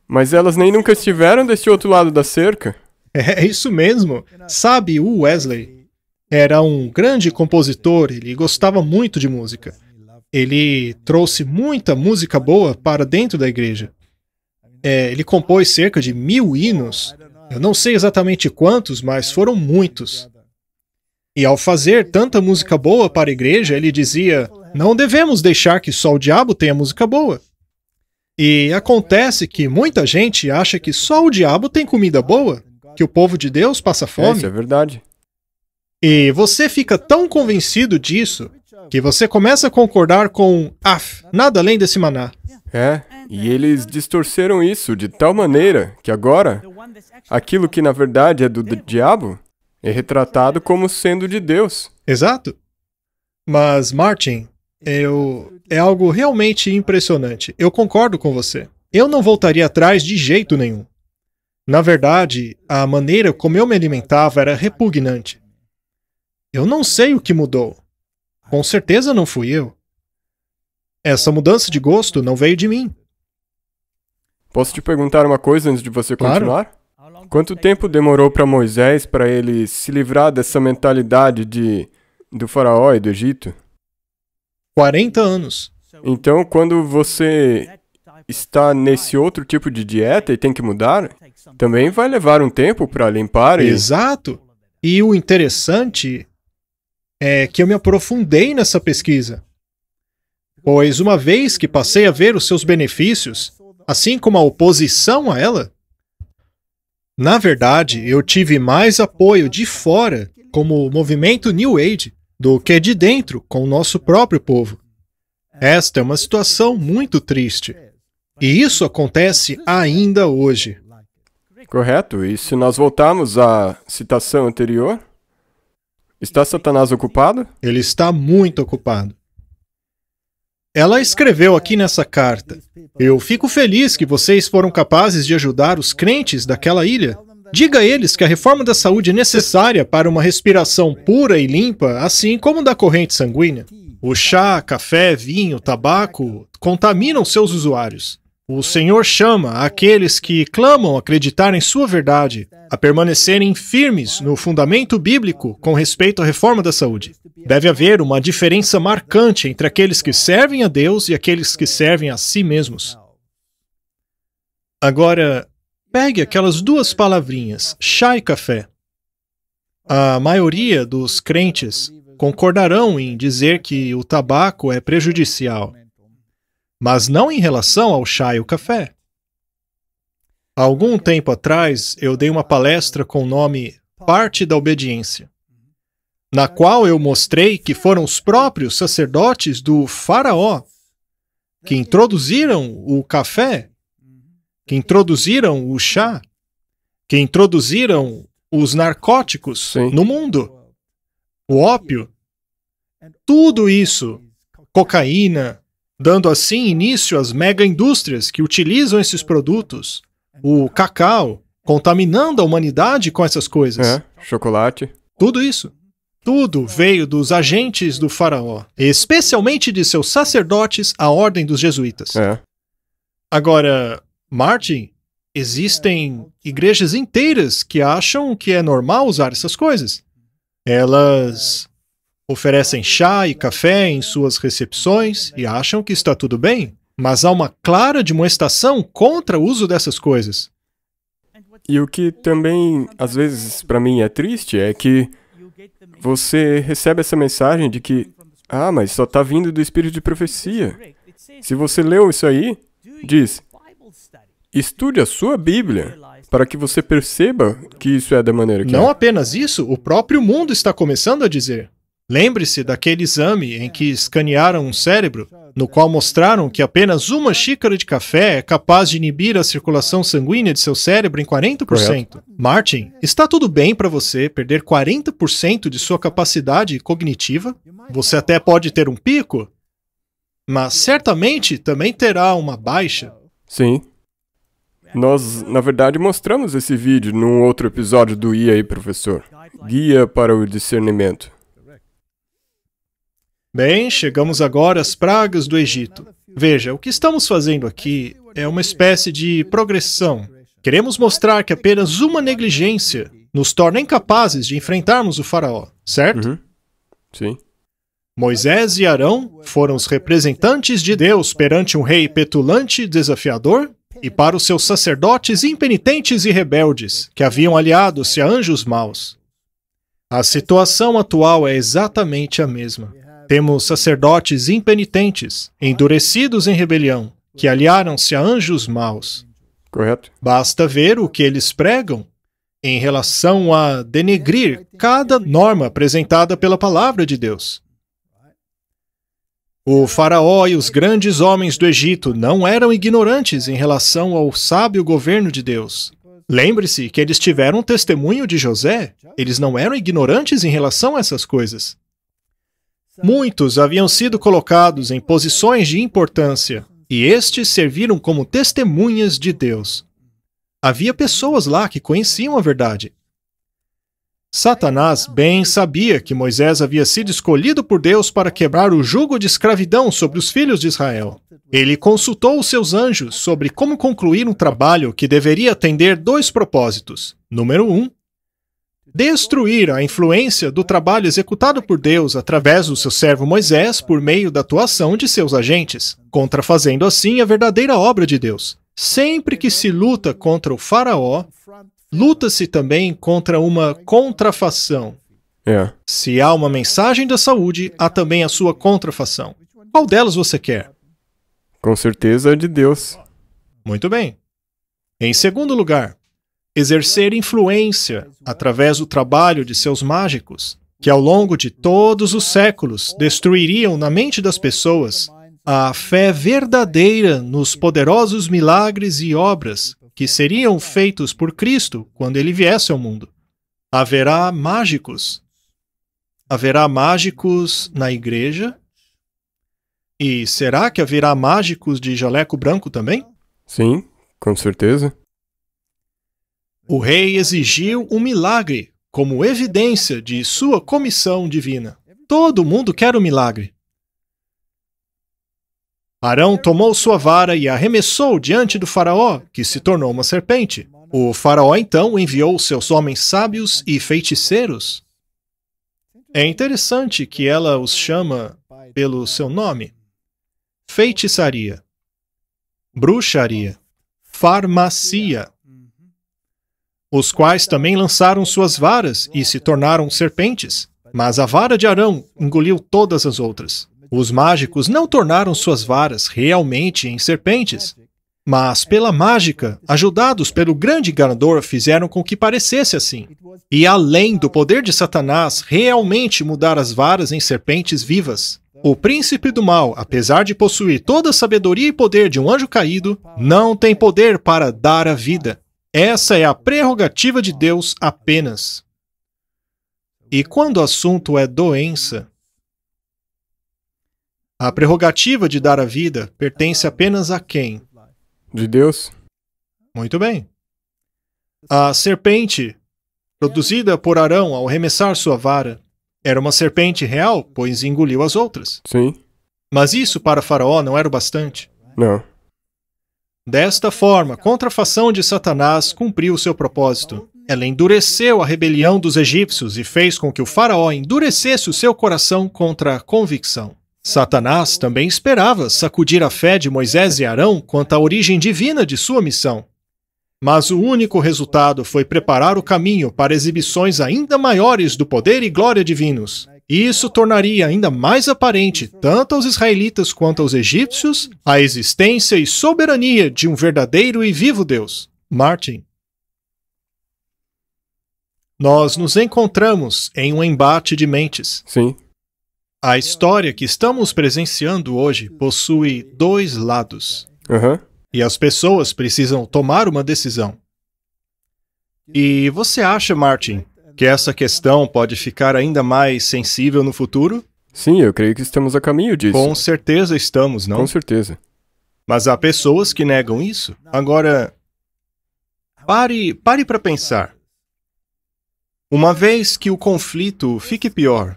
Mas elas nem nunca estiveram deste outro lado da cerca. É isso mesmo. Sabe, o Wesley era um grande compositor, ele gostava muito de música. Ele trouxe muita música boa para dentro da igreja. Ele compôs cerca de 1000 hinos. Eu não sei exatamente quantos, mas foram muitos. E ao fazer tanta música boa para a igreja, ele dizia, não devemos deixar que só o diabo tenha música boa. E acontece que muita gente acha que só o diabo tem comida boa, que o povo de Deus passa fome. Isso é verdade. E você fica tão convencido disso que você começa a concordar com nada além desse maná. E eles distorceram isso de tal maneira que agora, aquilo que na verdade é do diabo, é retratado como sendo de Deus. Exato. Mas, Martin, é algo realmente impressionante. Eu concordo com você. Eu não voltaria atrás de jeito nenhum. Na verdade, a maneira como eu me alimentava era repugnante. Eu não sei o que mudou. Com certeza não fui eu. Essa mudança de gosto não veio de mim. Posso te perguntar uma coisa antes de você Claro. continuar? Quanto tempo demorou para Moisés para ele se livrar dessa mentalidade do faraó e do Egito? 40 anos. Então, quando você está nesse outro tipo de dieta e tem que mudar, também vai levar um tempo para limpar e... Exato. E o interessante é que eu me aprofundei nessa pesquisa. Pois uma vez que passei a ver os seus benefícios, assim como a oposição a ela, na verdade, eu tive mais apoio de fora, como o movimento New Age, do que de dentro, com o nosso próprio povo. Esta é uma situação muito triste. E isso acontece ainda hoje. Correto. E se nós voltarmos à citação anterior, está Satanás ocupado? Ele está muito ocupado. Ela escreveu aqui nessa carta, eu fico feliz que vocês foram capazes de ajudar os crentes daquela ilha. Diga a eles que a reforma da saúde é necessária para uma respiração pura e limpa, assim como da corrente sanguínea. O chá, café, vinho, tabaco contaminam seus usuários. O Senhor chama aqueles que clamam acreditar em sua verdade a permanecerem firmes no fundamento bíblico com respeito à reforma da saúde. Deve haver uma diferença marcante entre aqueles que servem a Deus e aqueles que servem a si mesmos. Agora, pegue aquelas duas palavrinhas, chá e café. A maioria dos crentes concordarão em dizer que o tabaco é prejudicial, mas não em relação ao chá e o café. Há algum tempo atrás, eu dei uma palestra com o nome Parte da Obediência, na qual eu mostrei que foram os próprios sacerdotes do faraó que introduziram o café, que introduziram o chá, que introduziram os narcóticos Sim. no mundo, o ópio, tudo isso, cocaína, dando assim início às mega-indústrias que utilizam esses produtos, o cacau, contaminando a humanidade com essas coisas. Chocolate. Tudo isso. Tudo veio dos agentes do faraó, especialmente de seus sacerdotes, a ordem dos jesuítas. Agora, Martin, existem igrejas inteiras que acham que é normal usar essas coisas. Elas oferecem chá e café em suas recepções e acham que está tudo bem, mas há uma clara demonstração contra o uso dessas coisas. E o que também, às vezes, para mim é triste é que você recebe essa mensagem de que, mas só está vindo do espírito de profecia. Se você leu isso aí, diz, estude a sua Bíblia para que você perceba que isso é da maneira que Não é. apenas isso, o próprio mundo está começando a dizer. Lembre-se daquele exame em que escanearam um cérebro, no qual mostraram que apenas uma xícara de café é capaz de inibir a circulação sanguínea de seu cérebro em 40%. Correto. Martin, está tudo bem para você perder 40% de sua capacidade cognitiva? Você até pode ter um pico, mas certamente também terá uma baixa. Sim. Nós, na verdade, mostramos esse vídeo num outro episódio do E aí, professor. Guia para o discernimento. Bem, chegamos agora às pragas do Egito. Veja, o que estamos fazendo aqui é uma espécie de progressão. Queremos mostrar que apenas uma negligência nos torna incapazes de enfrentarmos o faraó, certo? Uhum. Sim. Moisés e Arão foram os representantes de Deus perante um rei petulante e desafiador e para os seus sacerdotes impenitentes e rebeldes, que haviam aliado-se a anjos maus. A situação atual é exatamente a mesma. Temos sacerdotes impenitentes, endurecidos em rebelião, que aliaram-se a anjos maus. Correto? Basta ver o que eles pregam em relação a denegrir cada norma apresentada pela palavra de Deus. O faraó e os grandes homens do Egito não eram ignorantes em relação ao sábio governo de Deus. Lembre-se que eles tiveram testemunho de José. Eles não eram ignorantes em relação a essas coisas. Muitos haviam sido colocados em posições de importância, e estes serviram como testemunhas de Deus. Havia pessoas lá que conheciam a verdade. Satanás bem sabia que Moisés havia sido escolhido por Deus para quebrar o jugo de escravidão sobre os filhos de Israel. Ele consultou os seus anjos sobre como concluir um trabalho que deveria atender 2 propósitos. Número 1, destruir a influência do trabalho executado por Deus através do seu servo Moisés por meio da atuação de seus agentes, contrafazendo assim a verdadeira obra de Deus. Sempre que se luta contra o faraó, luta-se também contra uma contrafação. Se há uma mensagem da saúde, há também a sua contrafação. Qual delas você quer? Com certeza de Deus. Muito bem. Em segundo lugar, exercer influência através do trabalho de seus mágicos, que ao longo de todos os séculos destruiriam na mente das pessoas a fé verdadeira nos poderosos milagres e obras que seriam feitos por Cristo quando ele viesse ao mundo. Haverá mágicos. Haverá mágicos na igreja? E será que haverá mágicos de jaleco branco também? Sim, com certeza. O rei exigiu um milagre como evidência de sua comissão divina. Todo mundo quer um milagre. Arão tomou sua vara e a arremessou diante do faraó, que se tornou uma serpente. O faraó então enviou seus homens sábios e feiticeiros. É interessante que ela os chama pelo seu nome: feitiçaria, bruxaria, farmácia, os quais também lançaram suas varas e se tornaram serpentes. Mas a vara de Arão engoliu todas as outras. Os mágicos não tornaram suas varas realmente em serpentes, mas pela mágica, ajudados pelo grande enganador, fizeram com que parecesse assim. E além do poder de Satanás realmente mudar as varas em serpentes vivas, o príncipe do mal, apesar de possuir toda a sabedoria e poder de um anjo caído, não tem poder para dar a vida. Essa é a prerrogativa de Deus apenas. E quando o assunto é doença, a prerrogativa de dar a vida pertence apenas a quem? De Deus? Muito bem. A serpente, produzida por Arão ao arremessar sua vara, era uma serpente real, pois engoliu as outras. Sim. Mas isso para Faraó não era o bastante. Não. Desta forma, a contrafação de Satanás cumpriu seu propósito. Ela endureceu a rebelião dos egípcios e fez com que o faraó endurecesse o seu coração contra a convicção. Satanás também esperava sacudir a fé de Moisés e Arão quanto à origem divina de sua missão. Mas o único resultado foi preparar o caminho para exibições ainda maiores do poder e glória divinos. E isso tornaria ainda mais aparente, tanto aos israelitas quanto aos egípcios, a existência e soberania de um verdadeiro e vivo Deus. Martin. Nós nos encontramos em um embate de mentes. Sim. A história que estamos presenciando hoje possui dois lados. E as pessoas precisam tomar uma decisão. E você acha, Martin, que essa questão pode ficar ainda mais sensível no futuro? Sim, eu creio que estamos a caminho disso. Com certeza estamos, não? Com certeza. Mas há pessoas que negam isso. Agora, pare para pensar. Uma vez que o conflito fique pior,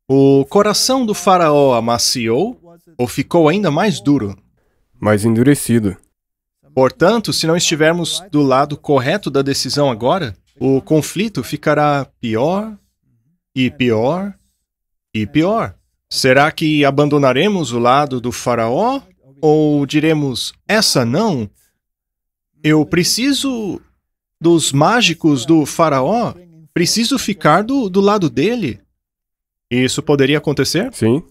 o coração do faraó amaciou ou ficou ainda mais duro? Mais endurecido. Portanto, se não estivermos do lado correto da decisão agora, o conflito ficará pior e pior e pior. Será que abandonaremos o lado do faraó? Ou diremos, essa não? Eu preciso dos mágicos do faraó? Preciso ficar do lado dele? Isso poderia acontecer? Sim.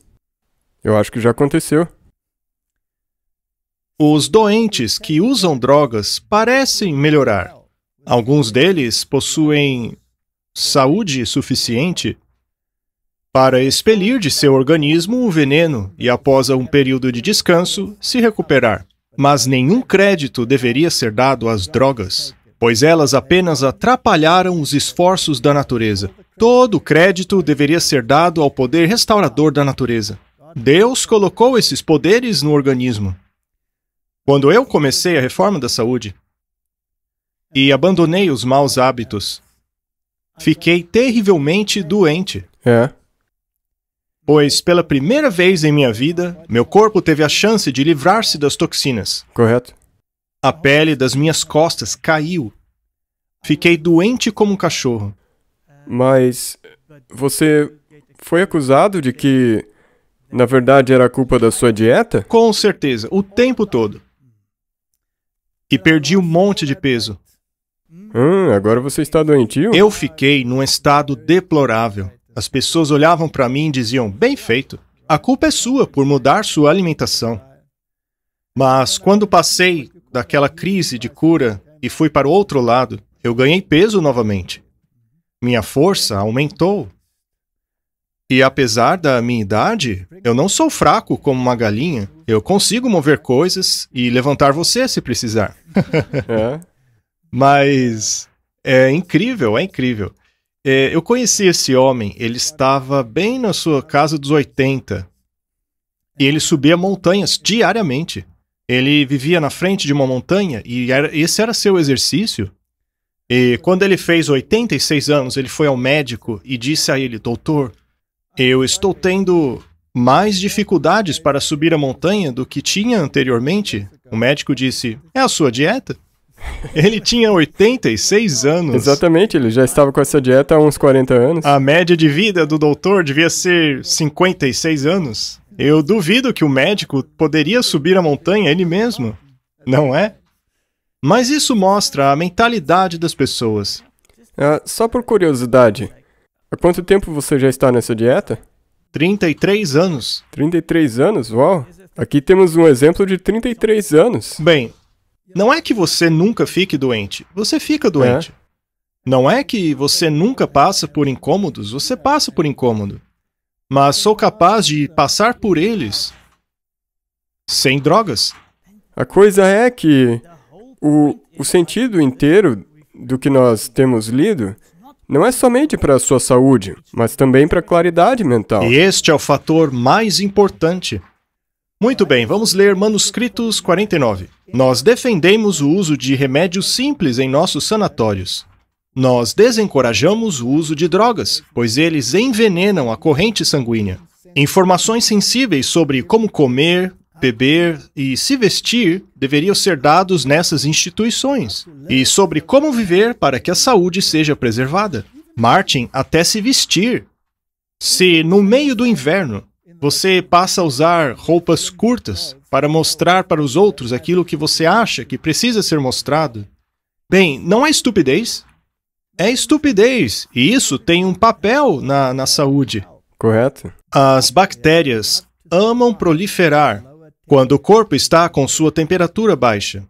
Eu acho que já aconteceu. Os doentes que usam drogas parecem melhorar. Alguns deles possuem saúde suficiente para expelir de seu organismo o veneno e, após um período de descanso, se recuperar. Mas nenhum crédito deveria ser dado às drogas, pois elas apenas atrapalharam os esforços da natureza. Todo crédito deveria ser dado ao poder restaurador da natureza. Deus colocou esses poderes no organismo. Quando eu comecei a reforma da saúde e abandonei os maus hábitos, fiquei terrivelmente doente. Pois, pela primeira vez em minha vida, meu corpo teve a chance de livrar-se das toxinas. Correto. A pele das minhas costas caiu. Fiquei doente como um cachorro. Mas você foi acusado de que, na verdade, era culpa da sua dieta? Com certeza, o tempo todo. E perdi um monte de peso. Agora você está doentio? Eu fiquei num estado deplorável. As pessoas olhavam para mim e diziam, bem feito, a culpa é sua por mudar sua alimentação. Mas quando passei daquela crise de cura e fui para o outro lado, eu ganhei peso novamente. Minha força aumentou. E apesar da minha idade, eu não sou fraco como uma galinha. Eu consigo mover coisas e levantar você se precisar. Mas é incrível, é incrível. Eu conheci esse homem, ele estava bem na sua casa dos 80. E ele subia montanhas diariamente. Ele vivia na frente de uma montanha e esse era seu exercício. E quando ele fez 86 anos, ele foi ao médico e disse a ele, doutor, eu estou tendo mais dificuldades para subir a montanha do que tinha anteriormente. O médico disse, é a sua dieta? Ele tinha 86 anos. Exatamente, ele já estava com essa dieta há uns 40 anos. A média de vida do doutor devia ser 56 anos. Eu duvido que o médico poderia subir a montanha ele mesmo, não é? Mas isso mostra a mentalidade das pessoas. Só por curiosidade, há quanto tempo você já está nessa dieta? 33 anos. 33 anos? Uau! Aqui temos um exemplo de 33 anos. Bem, não é que você nunca fique doente. Você fica doente. Não é que você nunca passa por incômodos. Você passa por incômodo. Mas sou capaz de passar por eles sem drogas. A coisa é que o sentido inteiro do que nós temos lido não é somente para a sua saúde, mas também para a claridade mental. E este é o fator mais importante. Muito bem, vamos ler Manuscritos 49. Nós defendemos o uso de remédios simples em nossos sanatórios. Nós desencorajamos o uso de drogas, pois eles envenenam a corrente sanguínea. Informações sensíveis sobre como comer, beber e se vestir deveriam ser dados nessas instituições, e sobre como viver para que a saúde seja preservada. Martin, até se vestir. Se no meio do inverno você passa a usar roupas curtas para mostrar para os outros aquilo que você acha que precisa ser mostrado, bem, não é estupidez? É estupidez, e isso tem um papel na saúde. Correto? As bactérias amam proliferar quando o corpo está com sua temperatura baixa.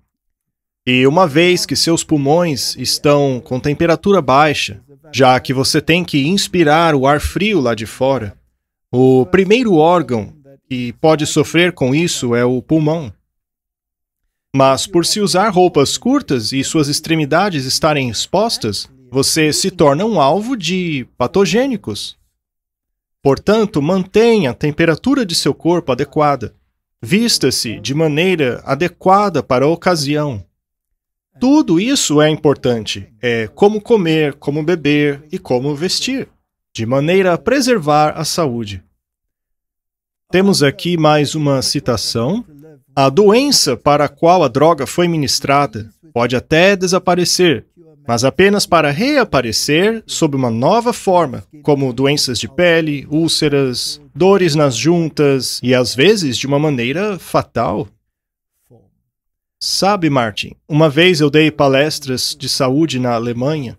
E uma vez que seus pulmões estão com temperatura baixa, já que você tem que inspirar o ar frio lá de fora, o primeiro órgão que pode sofrer com isso é o pulmão. Mas por se usar roupas curtas e suas extremidades estarem expostas, você se torna um alvo de patogênicos. Portanto, mantenha a temperatura de seu corpo adequada. Vista-se de maneira adequada para a ocasião. Tudo isso é importante. É como comer, como beber e como vestir, de maneira a preservar a saúde. Temos aqui mais uma citação. A doença para a qual a droga foi ministrada pode até desaparecer, mas apenas para reaparecer sob uma nova forma, como doenças de pele, úlceras, dores nas juntas e às vezes de uma maneira fatal. Sabe, Martin, uma vez eu dei palestras de saúde na Alemanha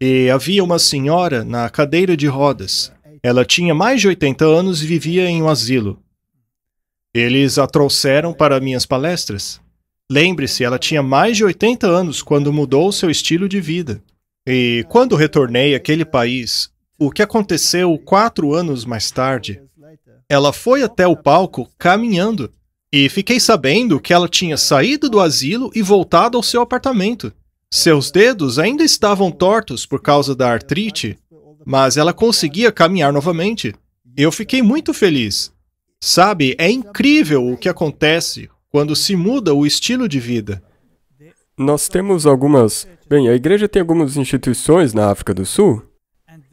e havia uma senhora na cadeira de rodas. Ela tinha mais de 80 anos e vivia em um asilo. Eles a trouxeram para minhas palestras. Lembre-se, ela tinha mais de 80 anos quando mudou seu estilo de vida. E quando retornei àquele país, o que aconteceu 4 anos mais tarde, ela foi até o palco caminhando e fiquei sabendo que ela tinha saído do asilo e voltado ao seu apartamento. Seus dedos ainda estavam tortos por causa da artrite, mas ela conseguia caminhar novamente. Eu fiquei muito feliz. Sabe, é incrível o que acontece quando se muda o estilo de vida. Nós temos algumas... Bem, a igreja tem algumas instituições na África do Sul,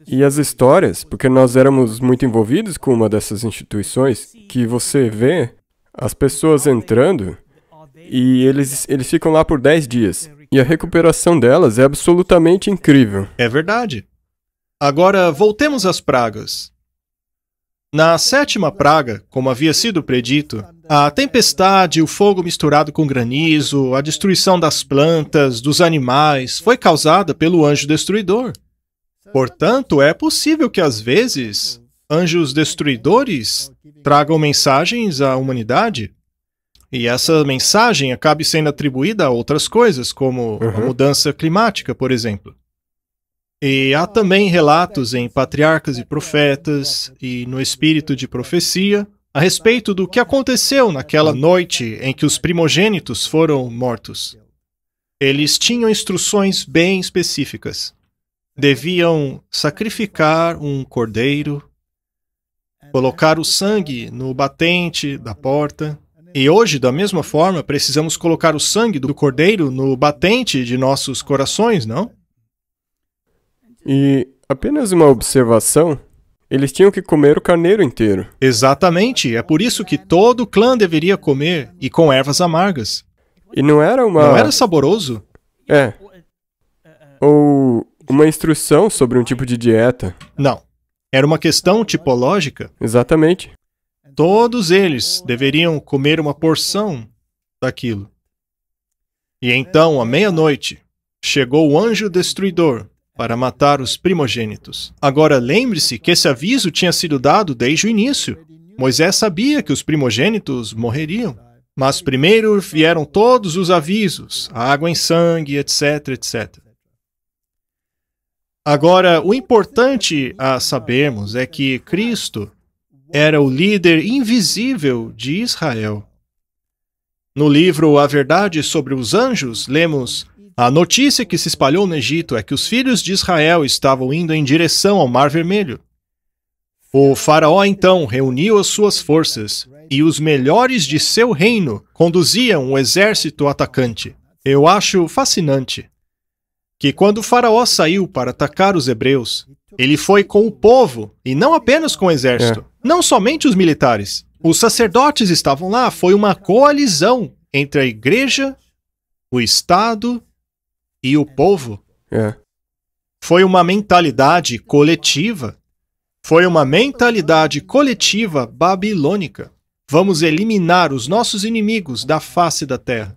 e as histórias, porque nós éramos muito envolvidos com uma dessas instituições, que você vê as pessoas entrando e eles ficam lá por 10 dias. E a recuperação delas é absolutamente incrível. É verdade. Agora, voltemos às pragas. Na 7ª praga, como havia sido predito, a tempestade, o fogo misturado com granizo, a destruição das plantas, dos animais, foi causada pelo anjo destruidor. Portanto, é possível que, às vezes, anjos destruidores tragam mensagens à humanidade e essa mensagem acabe sendo atribuída a outras coisas, como a mudança climática, por exemplo. E há também relatos em Patriarcas e Profetas e no Espírito de Profecia a respeito do que aconteceu naquela noite em que os primogênitos foram mortos. Eles tinham instruções bem específicas. Deviam sacrificar um cordeiro, colocar o sangue no batente da porta. E hoje, da mesma forma, precisamos colocar o sangue do cordeiro no batente de nossos corações, não? E apenas uma observação, eles tinham que comer o carneiro inteiro. Exatamente, é por isso que todo o clã deveria comer, e com ervas amargas. E não era uma... Não era saboroso? É. Ou uma instrução sobre um tipo de dieta. Não. Era uma questão tipológica. Exatamente. Todos eles deveriam comer uma porção daquilo. E então, à meia-noite, chegou o anjo destruidor para matar os primogênitos. Agora, lembre-se que esse aviso tinha sido dado desde o início. Moisés sabia que os primogênitos morreriam. Mas primeiro vieram todos os avisos, a água em sangue, etc, etc. Agora, o importante a sabermos é que Cristo era o líder invisível de Israel. No livro A Verdade sobre os Anjos, lemos: a notícia que se espalhou no Egito é que os filhos de Israel estavam indo em direção ao Mar Vermelho. O faraó então reuniu as suas forças e os melhores de seu reino conduziam o exército atacante. Eu acho fascinante que quando o faraó saiu para atacar os hebreus, ele foi com o povo e não apenas com o exército. Não somente os militares. Os sacerdotes estavam lá, foi uma coalizão entre a igreja, o Estado e o povo. Foi uma mentalidade coletiva. Foi uma mentalidade coletiva babilônica. Vamos eliminar os nossos inimigos da face da terra.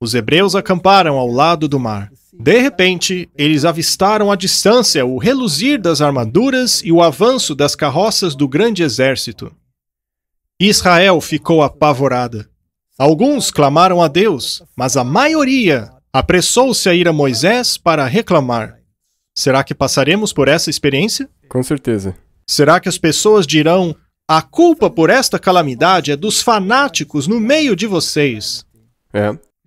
Os hebreus acamparam ao lado do mar. De repente, eles avistaram à distância o reluzir das armaduras e o avanço das carroças do grande exército. Israel ficou apavorada. Alguns clamaram a Deus, mas a maioria apressou-se a ir a Moisés para reclamar. Será que passaremos por essa experiência? Com certeza. Será que as pessoas dirão: a culpa por esta calamidade é dos fanáticos no meio de vocês?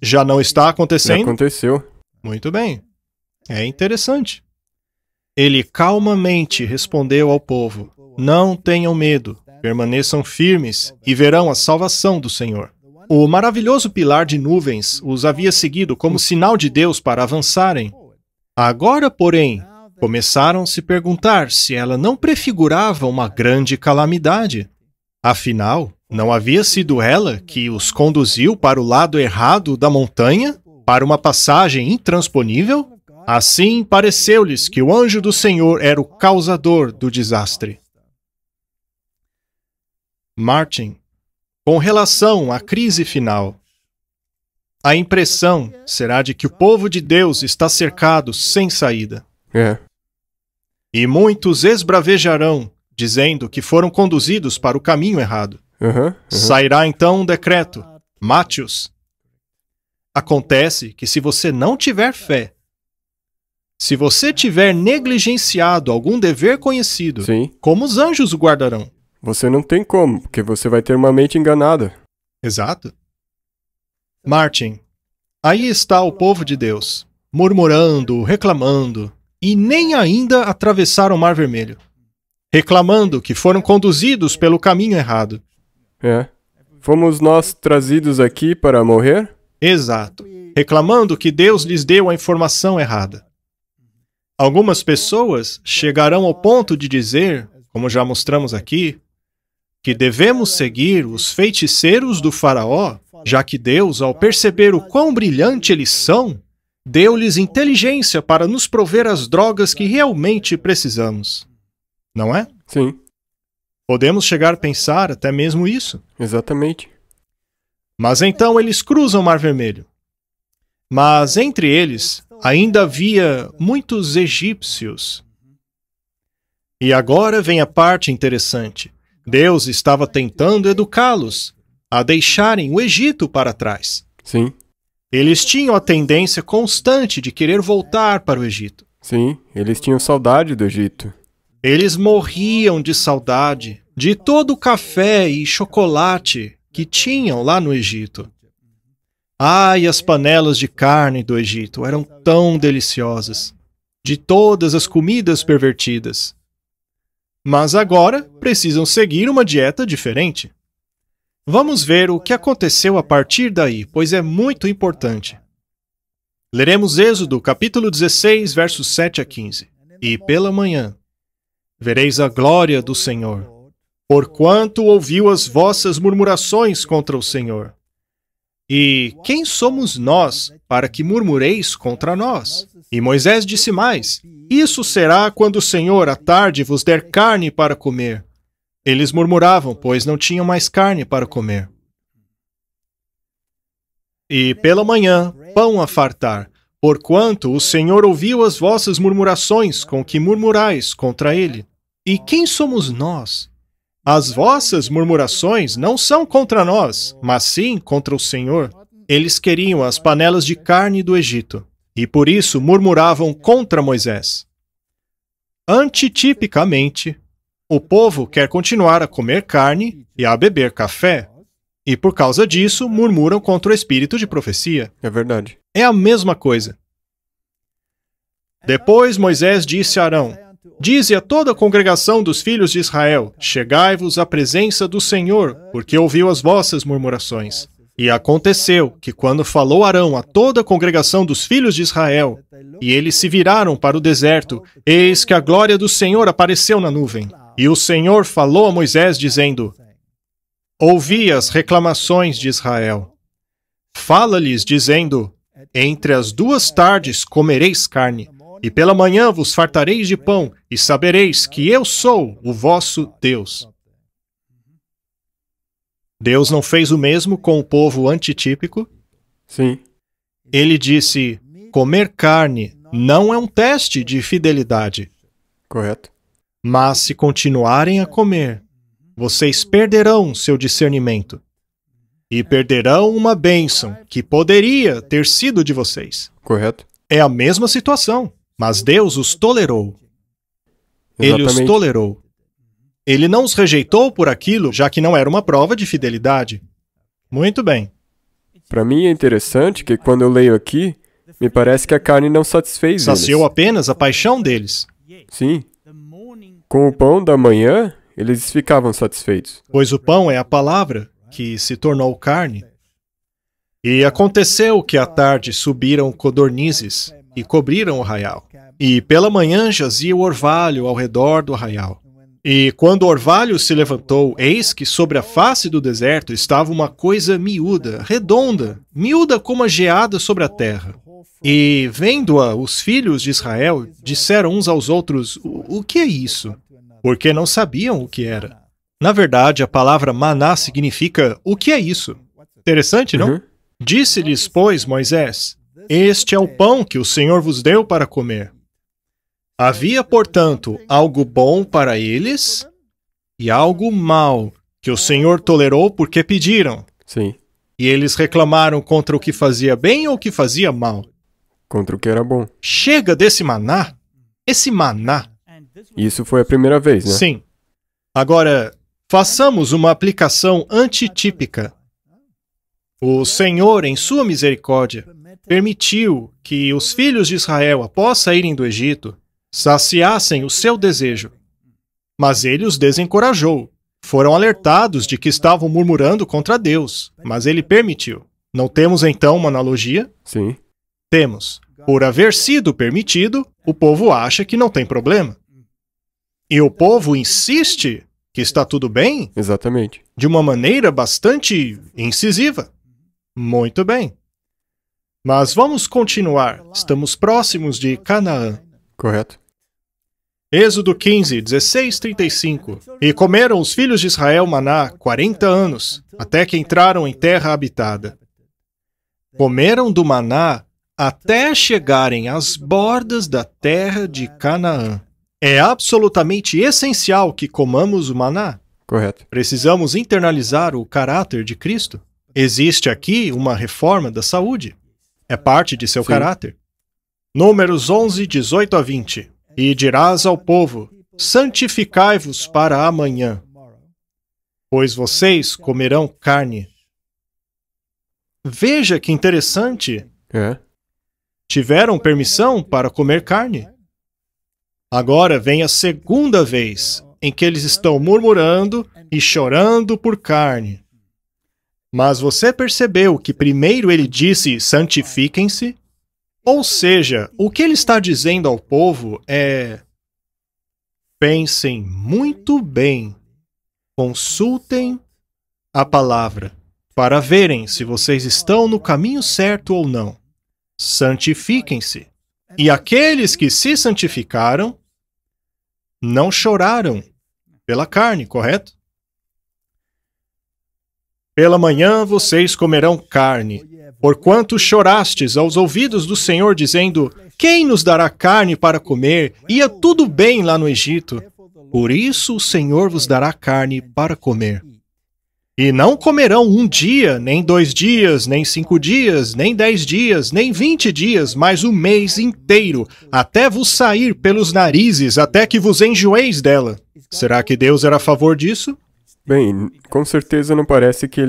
Já não está acontecendo? Já aconteceu. Muito bem. É interessante. Ele calmamente respondeu ao povo: não tenham medo, permaneçam firmes e verão a salvação do Senhor. O maravilhoso pilar de nuvens os havia seguido como sinal de Deus para avançarem. Agora, porém, começaram a se perguntar se ela não prefigurava uma grande calamidade. Afinal, não havia sido ela que os conduziu para o lado errado da montanha, para uma passagem intransponível? Assim, pareceu-lhes que o anjo do Senhor era o causador do desastre. Martin, com relação à crise final, a impressão será de que o povo de Deus está cercado sem saída. E muitos esbravejarão, dizendo que foram conduzidos para o caminho errado. Sairá então um decreto: mate-os. Acontece que se você não tiver fé, se você tiver negligenciado algum dever conhecido, como os anjos o guardarão? Você não tem como, porque você vai ter uma mente enganada. Exato. Martin, aí está o povo de Deus, murmurando, reclamando, e nem ainda atravessaram o Mar Vermelho, reclamando que foram conduzidos pelo caminho errado. Fomos nós trazidos aqui para morrer? Exato. Reclamando que Deus lhes deu a informação errada. Algumas pessoas chegarão ao ponto de dizer, como já mostramos aqui, que devemos seguir os feiticeiros do faraó, já que Deus, ao perceber o quão brilhante eles são, deu-lhes inteligência para nos prover as drogas que realmente precisamos. Não é? Sim. Podemos chegar a pensar até mesmo isso. Exatamente. Mas então eles cruzam o Mar Vermelho. Mas entre eles ainda havia muitos egípcios. E agora vem a parte interessante. Deus estava tentando educá-los a deixarem o Egito para trás. Sim. Eles tinham a tendência constante de querer voltar para o Egito. Sim, eles tinham saudade do Egito. Eles morriam de saudade de todo o café e chocolate que tinham lá no Egito. Ai, as panelas de carne do Egito eram tão deliciosas, de todas as comidas pervertidas. Mas agora precisam seguir uma dieta diferente. Vamos ver o que aconteceu a partir daí, pois é muito importante. Leremos Êxodo, capítulo 16, versos 7 a 15. E pela manhã vereis a glória do Senhor, porquanto ouviu as vossas murmurações contra o Senhor. E quem somos nós para que murmureis contra nós? E Moisés disse mais: isso será quando o Senhor à tarde vos der carne para comer. Eles murmuravam, pois não tinham mais carne para comer. E pela manhã, pão a fartar, porquanto o Senhor ouviu as vossas murmurações com que murmurais contra ele. E quem somos nós? As vossas murmurações não são contra nós, mas sim contra o Senhor. Eles queriam as panelas de carne do Egito, e por isso murmuravam contra Moisés. Antitipicamente, o povo quer continuar a comer carne e a beber café, e por causa disso murmuram contra o espírito de profecia. É verdade. É a mesma coisa. Depois Moisés disse a Arão: dize a toda a congregação dos filhos de Israel: chegai-vos à presença do Senhor, porque ouviu as vossas murmurações. E aconteceu que, quando falou Arão a toda a congregação dos filhos de Israel, e eles se viraram para o deserto, eis que a glória do Senhor apareceu na nuvem. E o Senhor falou a Moisés, dizendo: ouvi as reclamações de Israel. Fala-lhes, dizendo: entre as 2 tardes comereis carne, e pela manhã vos fartareis de pão, e sabereis que eu sou o vosso Deus. Deus não fez o mesmo com o povo antitípico? Sim, Ele disse: comer carne não é um teste de fidelidade, correto. mas se continuarem a comer, vocês perderão seu discernimento e perderão uma bênção que poderia ter sido de vocês. Correto. É a mesma situação, mas Deus os tolerou. Ele os Exatamente. tolerou. Ele não os rejeitou por aquilo, já que não era uma prova de fidelidade. Muito bem. Para mim é interessante que quando eu leio aqui, me parece que a carne não satisfez Saciou eles. apenas a paixão deles, Sim. Com o pão da manhã, eles ficavam satisfeitos. pois o pão é a palavra que se tornou carne. E aconteceu que à tarde subiram codornizes e cobriram o arraial. E pela manhã jazia o orvalho ao redor do arraial. E quando o orvalho se levantou, eis que sobre a face do deserto estava uma coisa miúda, redonda, miúda como a geada sobre a terra. E, vendo-a, os filhos de Israel disseram uns aos outros: o que é isso? Porque não sabiam o que era. Na verdade, a palavra maná significa o que é isso. Interessante, não? Uhum. Disse-lhes, pois, Moisés: este é o pão que o Senhor vos deu para comer. Havia, portanto, algo bom para eles e algo mau, que o Senhor tolerou porque pediram. Sim. E eles reclamaram contra o que fazia bem ou o que fazia mal. Contra o que era bom. Chega desse maná. Esse maná. Isso foi a primeira vez, né? Sim. Agora, façamos uma aplicação antitípica. O Senhor, em sua misericórdia, permitiu que os filhos de Israel, após saírem do Egito, saciassem o seu desejo. Mas ele os desencorajou. Foram alertados de que estavam murmurando contra Deus, mas ele permitiu. Não temos então uma analogia? Sim. Temos. Por haver sido permitido, o povo acha que não tem problema. E o povo insiste que está tudo bem Exatamente. de uma maneira bastante incisiva. Muito bem. Mas vamos continuar. Estamos próximos de Canaã. Correto. Êxodo 15, 16, 35. E comeram os filhos de Israel maná 40 anos, até que entraram em terra habitada. Comeram do maná até chegarem às bordas da terra de Canaã. É absolutamente essencial que comamos o maná. Correto. Precisamos internalizar o caráter de Cristo. Existe aqui uma reforma da saúde. É parte de seu Sim. caráter. Números 11, 18 a 20. E dirás ao povo: santificai-vos para amanhã, pois vocês comerão carne. Veja que interessante. É. Tiveram permissão para comer carne. Agora vem a segunda vez em que eles estão murmurando e chorando por carne. Mas você percebeu que primeiro ele disse: santifiquem-se? Ou seja, o que ele está dizendo ao povo é: pensem muito bem, consultem a palavra, para verem se vocês estão no caminho certo ou não. Santifiquem-se. E aqueles que se santificaram não choraram pela carne, correto? Pela manhã vocês comerão carne, porquanto chorastes aos ouvidos do Senhor, dizendo: quem nos dará carne para comer? Ia tudo bem lá no Egito. Por isso o Senhor vos dará carne para comer. E não comerão 1 dia, nem 2 dias, nem 5 dias, nem 10 dias, nem 20 dias, mas o mês inteiro, até vos sair pelos narizes, até que vos enjoeis dela. Será que Deus era a favor disso? Bem, com certeza não parece que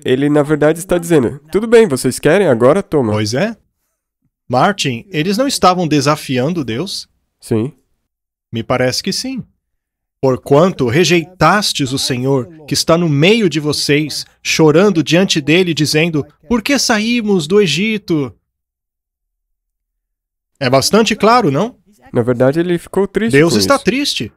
ele na verdade está dizendo: tudo bem, vocês querem? Agora toma. Pois é. Martin, eles não estavam desafiando Deus? Sim. Me parece que sim. Porquanto rejeitastes o Senhor, que está no meio de vocês, chorando diante dele, dizendo: por que saímos do Egito? É bastante claro, não? Na verdade, ele ficou triste Deus com está isso. triste.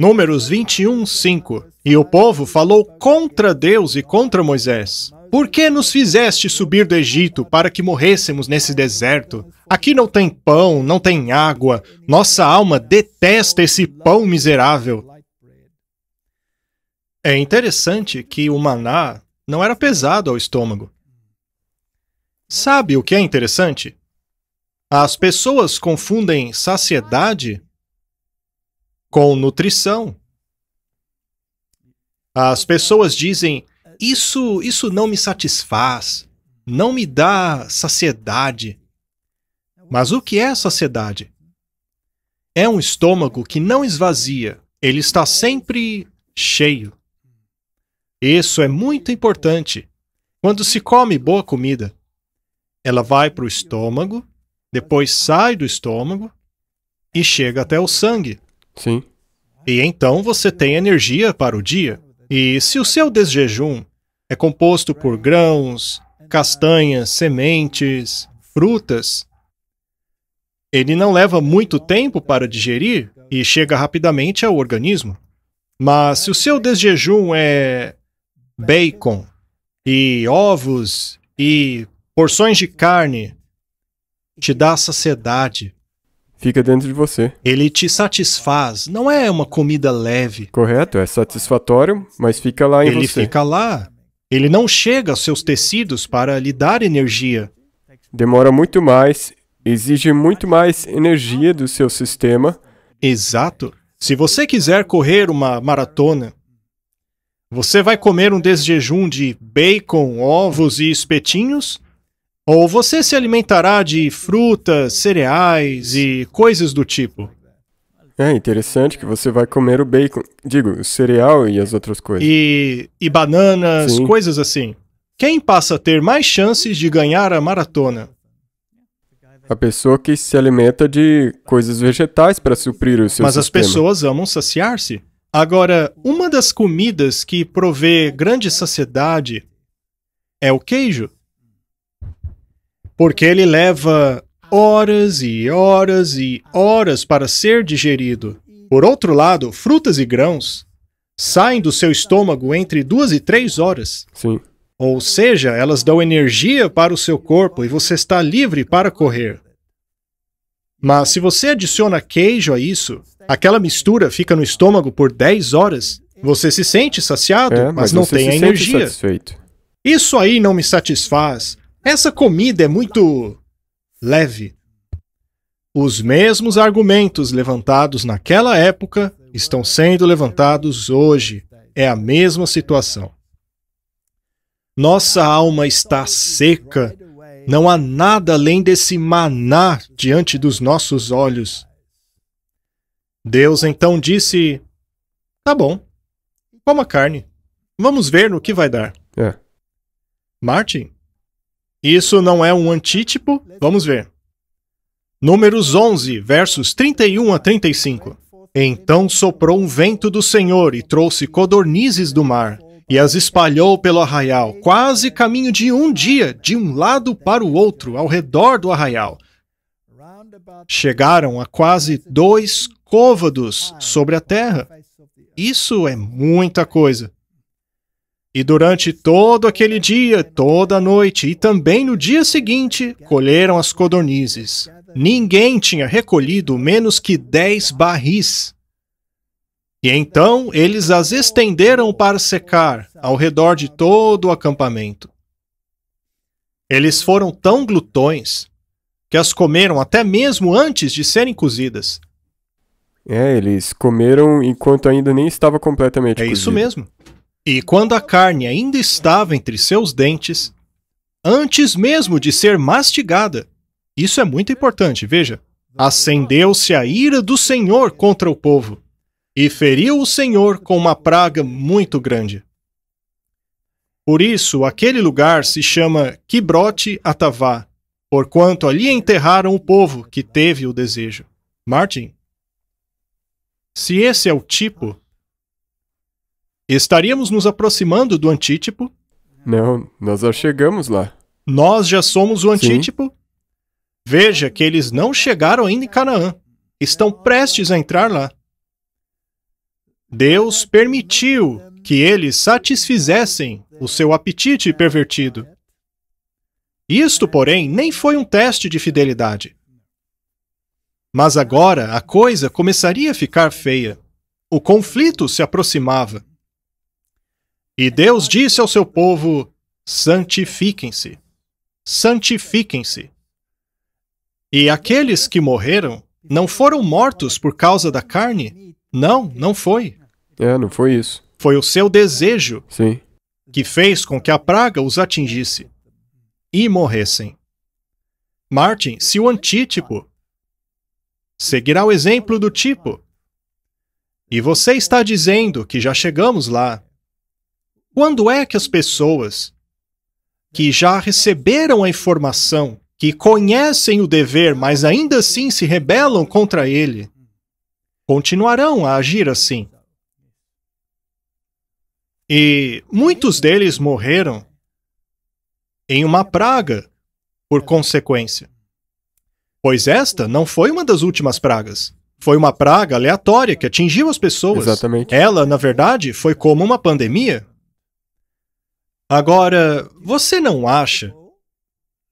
Números 21, 5. E o povo falou contra Deus e contra Moisés. Por que nos fizeste subir do Egito para que morrêssemos nesse deserto? Aqui não tem pão, não tem água. Nossa alma detesta esse pão miserável. É interessante que o maná não era pesado ao estômago. Sabe o que é interessante? As pessoas confundem saciedade com nutrição. As pessoas dizem, isso não me satisfaz, não me dá saciedade. Mas o que é saciedade? É um estômago que não esvazia, ele está sempre cheio. Isso é muito importante. Quando se come boa comida, ela vai para o estômago, depois sai do estômago e chega até o sangue. Sim. E então você tem energia para o dia. E se o seu desjejum é composto por grãos, castanhas, sementes, frutas, ele não leva muito tempo para digerir e chega rapidamente ao organismo. Mas se o seu desjejum é bacon e ovos e porções de carne, te dá saciedade. Fica dentro de você. Ele te satisfaz, não é uma comida leve. Correto, é satisfatório, mas fica lá em Ele você. fica lá. Ele não chega aos seus tecidos para lhe dar energia. Demora muito mais, exige muito mais energia do seu sistema. Exato. Se você quiser correr uma maratona, você vai comer um desjejum de bacon, ovos e espetinhos? Ou você se alimentará de frutas, cereais e coisas do tipo? É interessante que você vai comer o bacon, o cereal e as outras coisas. E bananas, Sim. coisas assim. Quem passa a ter mais chances de ganhar a maratona? A pessoa que se alimenta de coisas vegetais para suprir o seu Mas as sistema. pessoas amam saciar-se. Agora, uma das comidas que provê grande saciedade é o queijo. Porque ele leva horas e horas e horas para ser digerido. Por outro lado, frutas e grãos saem do seu estômago entre 2 e 3 horas. Sim. Ou seja, elas dão energia para o seu corpo e você está livre para correr. Mas se você adiciona queijo a isso, aquela mistura fica no estômago por 10 horas, você se sente saciado, mas não você tem se a sente energia. satisfeito. Isso aí não me satisfaz. Essa comida é muito leve. Os mesmos argumentos levantados naquela época estão sendo levantados hoje. É a mesma situação. Nossa alma está seca. Não há nada além desse maná diante dos nossos olhos. Deus então disse, tá bom, coma carne. Vamos ver no que vai dar. É. Martin, isso não é um antítipo? Vamos ver. Números 11, versos 31 a 35. Então soprou um vento do Senhor e trouxe codornizes do mar, e as espalhou pelo arraial, quase caminho de um dia, de um lado para o outro, ao redor do arraial. Chegaram a quase 2 côvados sobre a terra. Isso é muita coisa. E durante todo aquele dia, toda a noite e também no dia seguinte, colheram as codornizes. Ninguém tinha recolhido menos que 10 barris. E então eles as estenderam para secar ao redor de todo o acampamento. Eles foram tão glutões que as comeram até mesmo antes de serem cozidas. Eles comeram enquanto ainda nem estava completamente É cozido. isso mesmo. E quando a carne ainda estava entre seus dentes, antes mesmo de ser mastigada, isso é muito importante, veja, acendeu-se a ira do Senhor contra o povo, e feriu o Senhor com uma praga muito grande. Por isso, aquele lugar se chama Quibrote Atavá, porquanto ali enterraram o povo que teve o desejo. Martin, se esse é o tipo, estaríamos nos aproximando do antítipo? Não, nós já chegamos lá. Nós já somos o antítipo? Veja que eles não chegaram ainda em Canaã. Estão prestes a entrar lá. Deus permitiu que eles satisfizessem o seu apetite pervertido. Isto, porém, nem foi um teste de fidelidade. Mas agora a coisa começaria a ficar feia. O conflito se aproximava. E Deus disse ao seu povo: santifiquem-se. Santifiquem-se. E aqueles que morreram não foram mortos por causa da carne? Não, não foi. Não foi isso. Foi o seu desejo Sim. que fez com que a praga os atingisse e morressem. Martin, se o antítipo seguirá o exemplo do tipo, e você está dizendo que já chegamos lá, quando é que as pessoas que já receberam a informação, que conhecem o dever, mas ainda assim se rebelam contra ele, continuarão a agir assim? E muitos deles morreram em uma praga por consequência. Pois esta não foi uma das últimas pragas. Foi uma praga aleatória que atingiu as pessoas. Exatamente. Ela, na verdade, foi como uma pandemia. Agora, você não acha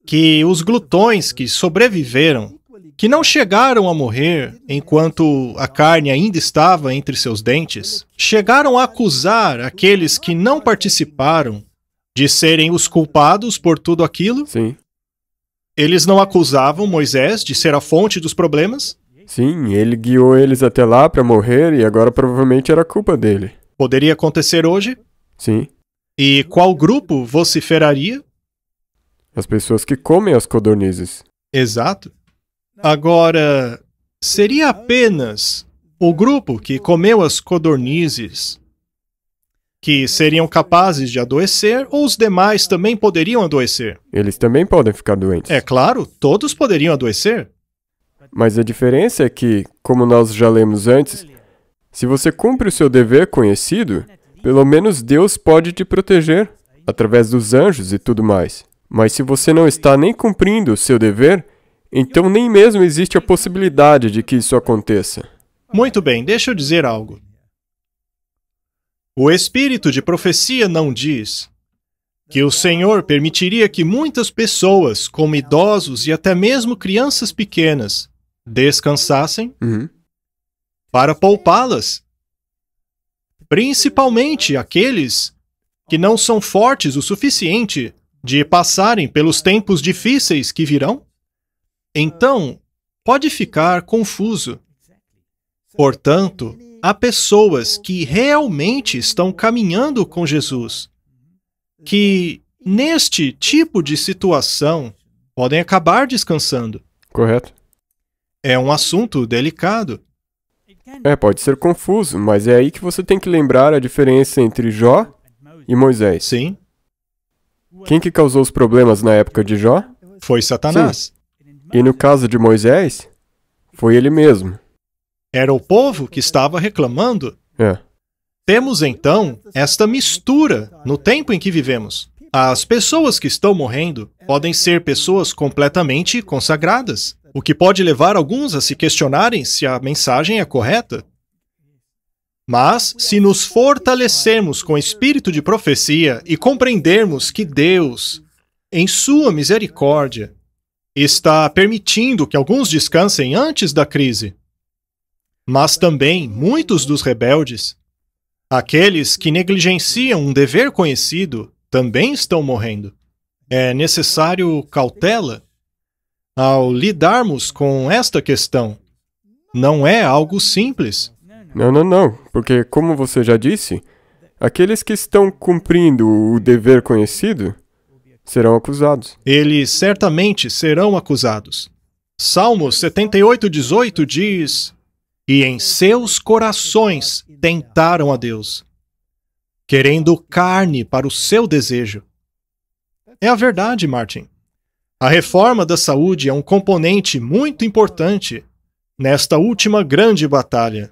que os glutões que sobreviveram, que não chegaram a morrer enquanto a carne ainda estava entre seus dentes, chegaram a acusar aqueles que não participaram de serem os culpados por tudo aquilo? Sim. Eles não acusavam Moisés de ser a fonte dos problemas? Sim, ele guiou eles até lá para morrer e agora provavelmente era culpa dele. Poderia acontecer hoje? Sim. E qual grupo vociferaria? As pessoas que comem as codornizes. Exato. Agora, seria apenas o grupo que comeu as codornizes que seriam capazes de adoecer, ou os demais também poderiam adoecer? Eles também podem ficar doentes. É claro, todos poderiam adoecer. Mas a diferença é que, como nós já lemos antes, se você cumpre o seu dever conhecido, pelo menos Deus pode te proteger, através dos anjos e tudo mais. Mas se você não está nem cumprindo o seu dever, então nem mesmo existe a possibilidade de que isso aconteça. Muito bem, deixa eu dizer algo. O espírito de profecia não diz que o Senhor permitiria que muitas pessoas, como idosos e até mesmo crianças pequenas, descansassem para poupá-las. Principalmente aqueles que não são fortes o suficiente de passarem pelos tempos difíceis que virão. Então, pode ficar confuso. Portanto, há pessoas que realmente estão caminhando com Jesus, que, neste tipo de situação, podem acabar descansando. Correto? É um assunto delicado. Pode ser confuso, mas é aí que você tem que lembrar a diferença entre Jó e Moisés. Sim, Quem que causou os problemas na época de Jó? foi Satanás. E no caso de Moisés, foi ele mesmo. Era o povo que estava reclamando. Temos, então, esta mistura no tempo em que vivemos. As pessoas que estão morrendo podem ser pessoas completamente consagradas, o que pode levar alguns a se questionarem se a mensagem é correta. Mas, se nos fortalecermos com o espírito de profecia e compreendermos que Deus, em sua misericórdia, está permitindo que alguns descansem antes da crise, mas também muitos dos rebeldes, aqueles que negligenciam um dever conhecido, também estão morrendo. É necessário cautela ao lidarmos com esta questão. Não é algo simples. Não, porque como você já disse, aqueles que estão cumprindo o dever conhecido serão acusados. Eles certamente serão acusados. Salmo 78:18 diz: "E em seus corações tentaram a Deus, querendo carne para o seu desejo." É a verdade, Martin. A reforma da saúde é um componente muito importante nesta última grande batalha.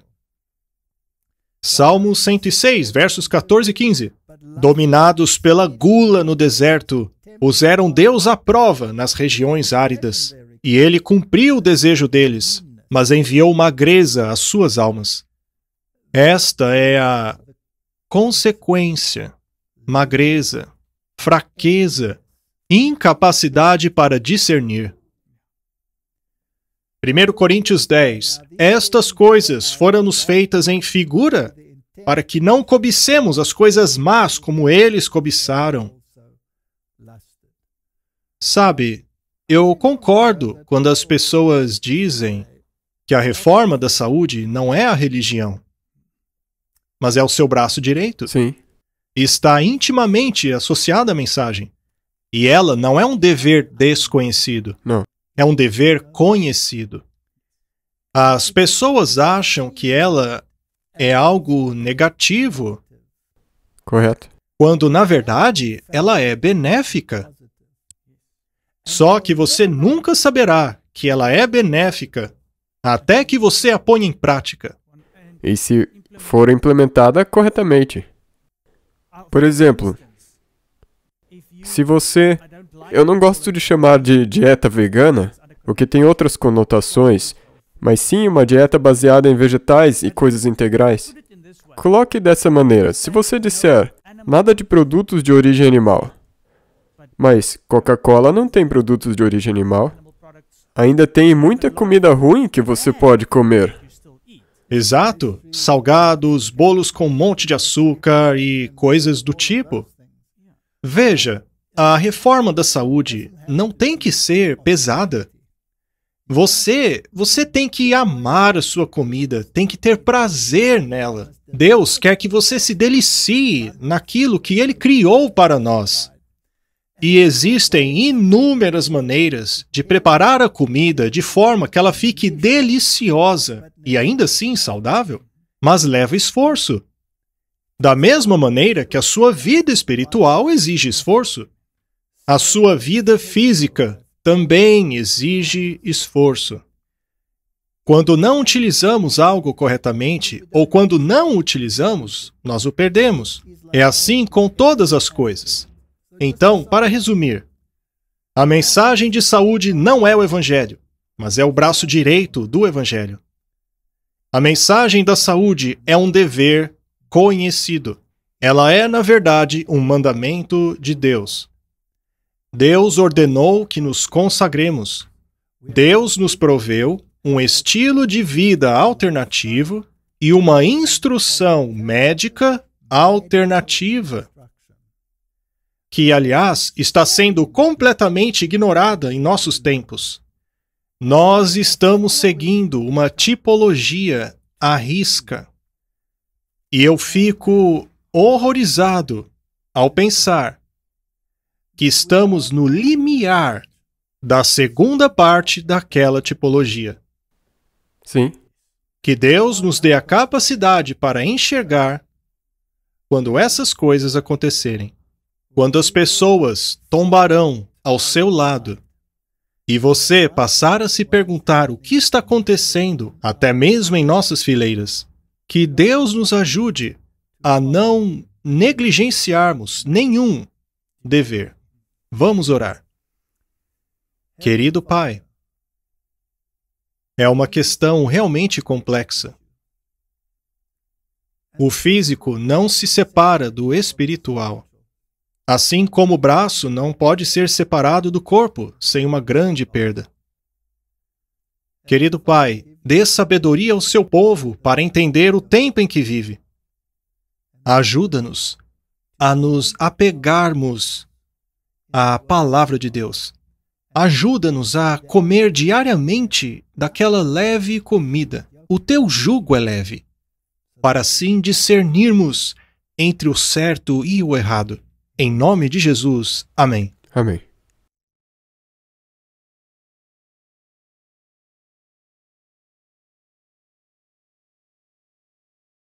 Salmo 106, versos 14 e 15. Dominados pela gula no deserto, puseram Deus à prova nas regiões áridas. E ele cumpriu o desejo deles, mas enviou magreza às suas almas. Esta é a consequência, magreza, fraqueza, incapacidade para discernir. 1 Coríntios 10. Estas coisas foram-nos feitas em figura, para que não cobicemos as coisas más como eles cobiçaram. Sabe, eu concordo quando as pessoas dizem que a reforma da saúde não é a religião, mas é o seu braço direito. Sim. Está intimamente associada à mensagem. E ela não é um dever desconhecido. Não. É um dever conhecido. As pessoas acham que ela é algo negativo, Correto. quando, na verdade, ela é benéfica. Só que você nunca saberá que ela é benéfica até que você a ponha em prática. E se for implementada corretamente. Por exemplo, se você... Eu não gosto de chamar de dieta vegana, porque tem outras conotações, mas sim uma dieta baseada em vegetais e coisas integrais. Coloque dessa maneira. Se você disser nada de produtos de origem animal, mas Coca-Cola não tem produtos de origem animal, ainda tem muita comida ruim que você pode comer. Exato. Salgados, bolos com um monte de açúcar e coisas do tipo. Veja, a reforma da saúde não tem que ser pesada. Você tem que amar a sua comida, tem que ter prazer nela. Deus quer que você se delicie naquilo que Ele criou para nós. E existem inúmeras maneiras de preparar a comida de forma que ela fique deliciosa e ainda assim saudável, mas leva esforço. Da mesma maneira que a sua vida espiritual exige esforço, a sua vida física também exige esforço. Quando não utilizamos algo corretamente, ou quando não utilizamos, nós o perdemos. É assim com todas as coisas. Então, para resumir, a mensagem de saúde não é o Evangelho, mas é o braço direito do Evangelho. A mensagem da saúde é um dever conhecido. Ela é, na verdade, um mandamento de Deus. Deus ordenou que nos consagremos. Deus nos proveu um estilo de vida alternativo e uma instrução médica alternativa, que, aliás, está sendo completamente ignorada em nossos tempos. Nós estamos seguindo uma tipologia à risca. E eu fico horrorizado ao pensar que estamos no limiar da segunda parte daquela tipologia. Sim. Que Deus nos dê a capacidade para enxergar quando essas coisas acontecerem. Quando as pessoas tombarão ao seu lado e você passar a se perguntar o que está acontecendo, até mesmo em nossas fileiras, que Deus nos ajude a não negligenciarmos nenhum dever. Vamos orar. Querido Pai, é uma questão realmente complexa. O físico não se separa do espiritual. Assim como o braço não pode ser separado do corpo sem uma grande perda. Querido Pai, dê sabedoria ao seu povo para entender o tempo em que vive. Ajuda-nos a nos apegarmos à palavra de Deus. Ajuda-nos a comer diariamente daquela leve comida. O teu jugo é leve, para assim discernirmos entre o certo e o errado. Em nome de Jesus. Amém. Amém.